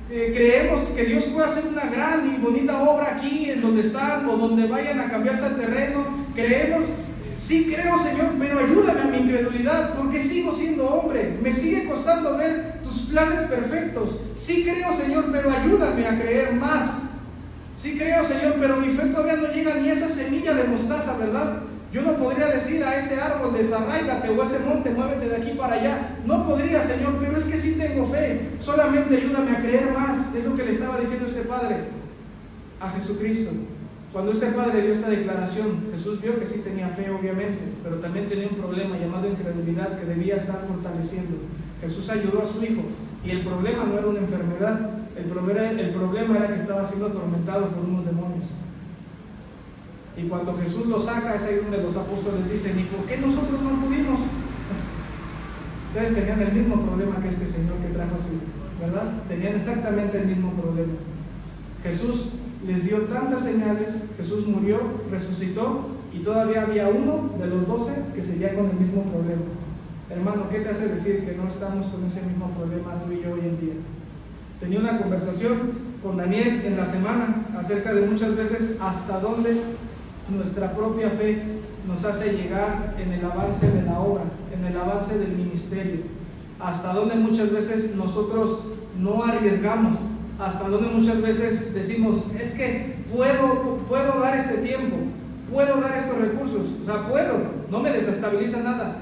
Speaker 2: Creemos que Dios puede hacer una gran y bonita obra aquí, en donde están, o donde vayan a cambiarse el terreno. Creemos, sí creo, Señor, pero ayúdame a mi incredulidad, porque sigo siendo hombre, me sigue costando ver tus planes perfectos. Sí creo, Señor, pero ayúdame a creer más. Sí creo, Señor, pero mi fe todavía no llega ni a esa semilla de mostaza, ¿verdad? Yo no podría decir a ese árbol, desarráigate, o a ese monte, muévete de aquí para allá. No podría, Señor, pero es que sí tengo fe. Solamente ayúdame a creer más. Es lo que le estaba diciendo este Padre a Jesucristo. Cuando este Padre dio esta declaración, Jesús vio que sí tenía fe, obviamente, pero también tenía un problema llamado incredulidad que debía estar fortaleciendo. Jesús ayudó a su hijo, y el problema no era una enfermedad, el problema era que estaba siendo atormentado por unos demonios. Y cuando Jesús lo saca, es ahí donde los apóstoles dicen, ¿y por qué nosotros no pudimos? Ustedes tenían el mismo problema que este Señor que trajo a su hijo, ¿verdad? Tenían exactamente el mismo problema. Jesús les dio tantas señales, Jesús murió, resucitó, y todavía había uno de los 12 que seguía con el mismo problema. Hermano, ¿qué te hace decir que no estamos con ese mismo problema tú y yo hoy en día? Tenía una conversación con Daniel en la semana acerca de muchas veces hasta dónde nuestra propia fe nos hace llegar en el avance de la obra, en el avance del ministerio, hasta donde muchas veces nosotros no arriesgamos, hasta donde muchas veces decimos, es que puedo dar este tiempo, puedo dar estos recursos, o sea, puedo, no me desestabiliza nada.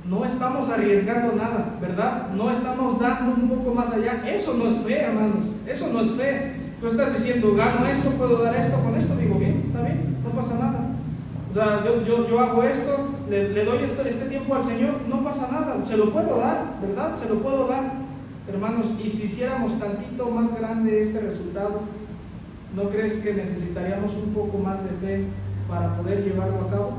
Speaker 2: No estamos arriesgando nada, ¿verdad? No estamos dando un poco más allá. Eso no es fe, hermanos, eso no es fe. Tú estás diciendo, gano esto, puedo dar esto, con esto digo, bien, está bien, no pasa nada. O sea, yo hago esto, le doy este tiempo al Señor, no pasa nada, se lo puedo dar, ¿verdad? Se lo puedo dar. Hermanos, y si hiciéramos tantito más grande este resultado, ¿no crees que necesitaríamos un poco más de fe para poder llevarlo a cabo?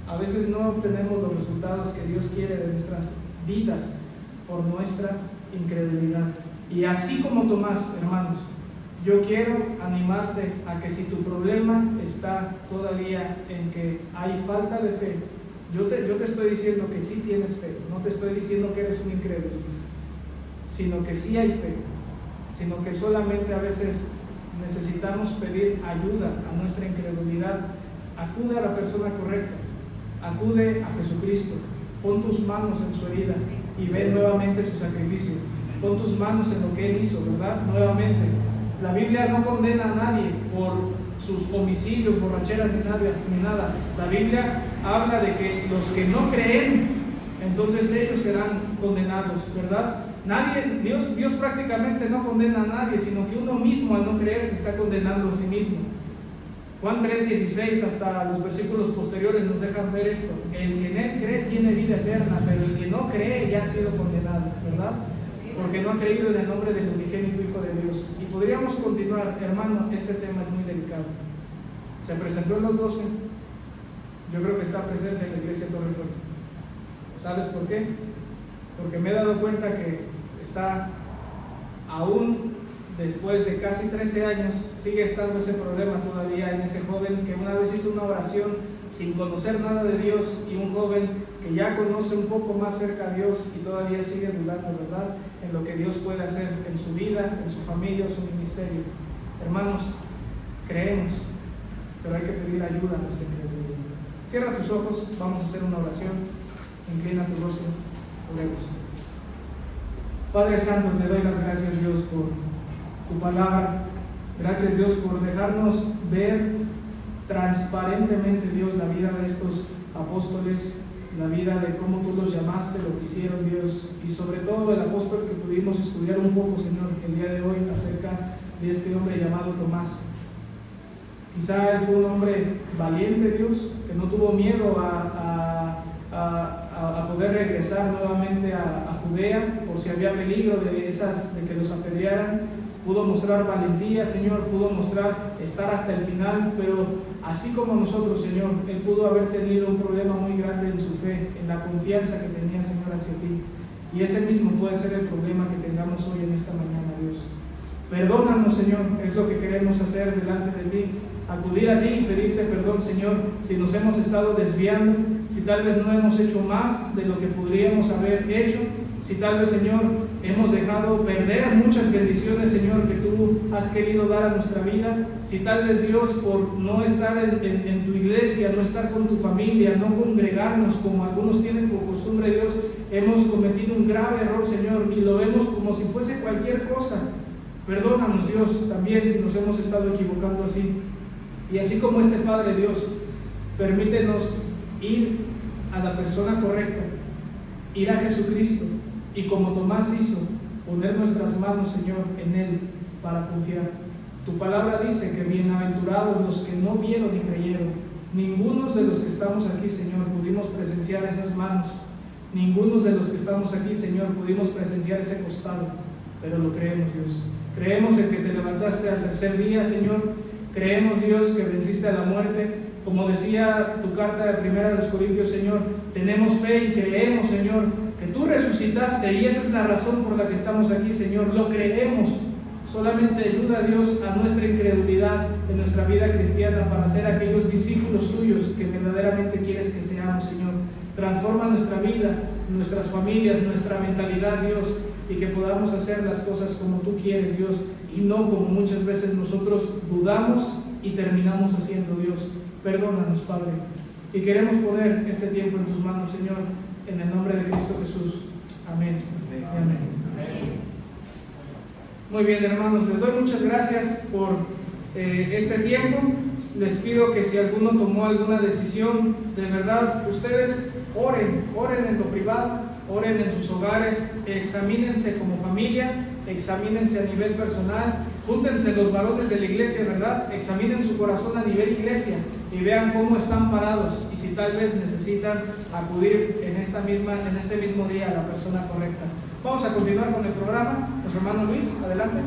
Speaker 2: A veces no obtenemos los resultados que Dios quiere de nuestras vidas por nuestra incredulidad. Y así como Tomás, hermanos, yo quiero animarte a que si tu problema está todavía en que hay falta de fe, yo te estoy diciendo que sí tienes fe, no te estoy diciendo que eres un incrédulo, sino que sí hay fe, sino que solamente a veces necesitamos pedir ayuda a nuestra incredulidad. Acude a la persona correcta. acude a Jesucristo, pon tus manos en su herida y ve nuevamente su sacrificio. Pon tus manos en lo que Él hizo, ¿verdad? Nuevamente. La Biblia no condena a nadie por sus homicidios, borracheras ni nada. La Biblia habla de que los que no creen, entonces ellos serán condenados, ¿verdad? Dios prácticamente no condena a nadie, sino que uno mismo al no creer se está condenando a sí mismo. Juan 3:16 hasta los versículos posteriores nos dejan ver esto. El que en Él cree tiene vida eterna, pero el que no cree ya ha sido condenado, ¿verdad? Porque no ha creído en el nombre del unigénito Hijo de Dios. Y podríamos continuar, hermano, este tema es muy delicado. Se presentó en los 12, yo creo que está presente en la iglesia Torre Fuerte. ¿Sabes por qué? Porque me he dado cuenta que está, aún después de casi 13 años, sigue estando ese problema todavía en ese joven que una vez hizo una oración sin conocer nada de Dios, y un joven que ya conoce un poco más cerca a Dios y todavía sigue dudando, ¿verdad?, en lo que Dios puede hacer en su vida, en su familia, en su ministerio. Hermanos, creemos, pero hay que pedir ayuda a nuestra incredulidad. Cierra tus ojos, vamos a hacer una oración. Inclina tu rostro, oremos. Padre Santo, te doy las gracias, Dios, por tu palabra. Gracias, Dios, por dejarnos ver transparentemente, Dios, la vida de estos apóstoles, la vida de cómo tú los llamaste, lo que hicieron, Dios, y sobre todo el apóstol que pudimos estudiar un poco, Señor, el día de hoy acerca de este hombre llamado Tomás. Quizá él fue un hombre valiente, Dios, que no tuvo miedo a poder regresar nuevamente a Judea por si había peligro de que los apedrearan. Pudo mostrar valentía, Señor, pudo mostrar estar hasta el final, pero así como nosotros, Señor, él pudo haber tenido un problema muy grande en su fe, en la confianza que tenía, Señor, hacia ti. Y ese mismo puede ser el problema que tengamos hoy en esta mañana, Dios. Perdónanos, Señor, es lo que queremos hacer delante de ti. Acudir a ti y pedirte perdón, Señor, si nos hemos estado desviando, si tal vez no hemos hecho más de lo que podríamos haber hecho, si tal vez, Señor, hemos dejado perder muchas bendiciones, Señor, que tú has querido dar a nuestra vida, si tal vez, Dios, por no estar en tu iglesia, no estar con tu familia, no congregarnos como algunos tienen por costumbre, Dios, hemos cometido un grave error, Señor, y lo vemos como si fuese cualquier cosa. Perdónanos, Dios, también si nos hemos estado equivocando así. Y así como este Padre, Dios, permítenos ir a la persona correcta, ir a Jesucristo, y como Tomás hizo, poner nuestras manos, Señor, en Él para confiar. Tu palabra dice que bienaventurados los que no vieron ni creyeron. Ninguno de los que estamos aquí, Señor, pudimos presenciar esas manos. Ninguno de los que estamos aquí, Señor, pudimos presenciar ese costado. Pero lo creemos, Dios. Creemos en que te levantaste al tercer día, Señor. Creemos, Dios, que venciste a la muerte. Como decía tu carta de 1 Corintios, Señor, tenemos fe y creemos, Señor, que tú resucitaste, y esa es la razón por la que estamos aquí, Señor. Lo creemos. Solamente ayuda, Dios, a nuestra incredulidad en nuestra vida cristiana para ser aquellos discípulos tuyos que verdaderamente quieres que seamos, Señor. Transforma nuestra vida, nuestras familias, nuestra mentalidad, Dios, y que podamos hacer las cosas como tú quieres, Dios, y no como muchas veces nosotros dudamos y terminamos haciendo, Dios. Perdónanos, Padre, y queremos poner este tiempo en tus manos, Señor, en el nombre de Cristo Jesús. Amén. Amén. Muy bien, hermanos, les doy muchas gracias por este tiempo. Les pido que si alguno tomó alguna decisión, de verdad, ustedes oren en lo privado, oren en sus hogares, examínense como familia, examínense a nivel personal, júntense los varones de la iglesia, ¿verdad? Examinen su corazón a nivel iglesia y vean cómo están parados y si tal vez necesitan acudir en este mismo día a la persona correcta. Vamos a continuar con el programa. Nuestro hermano Luis, adelante.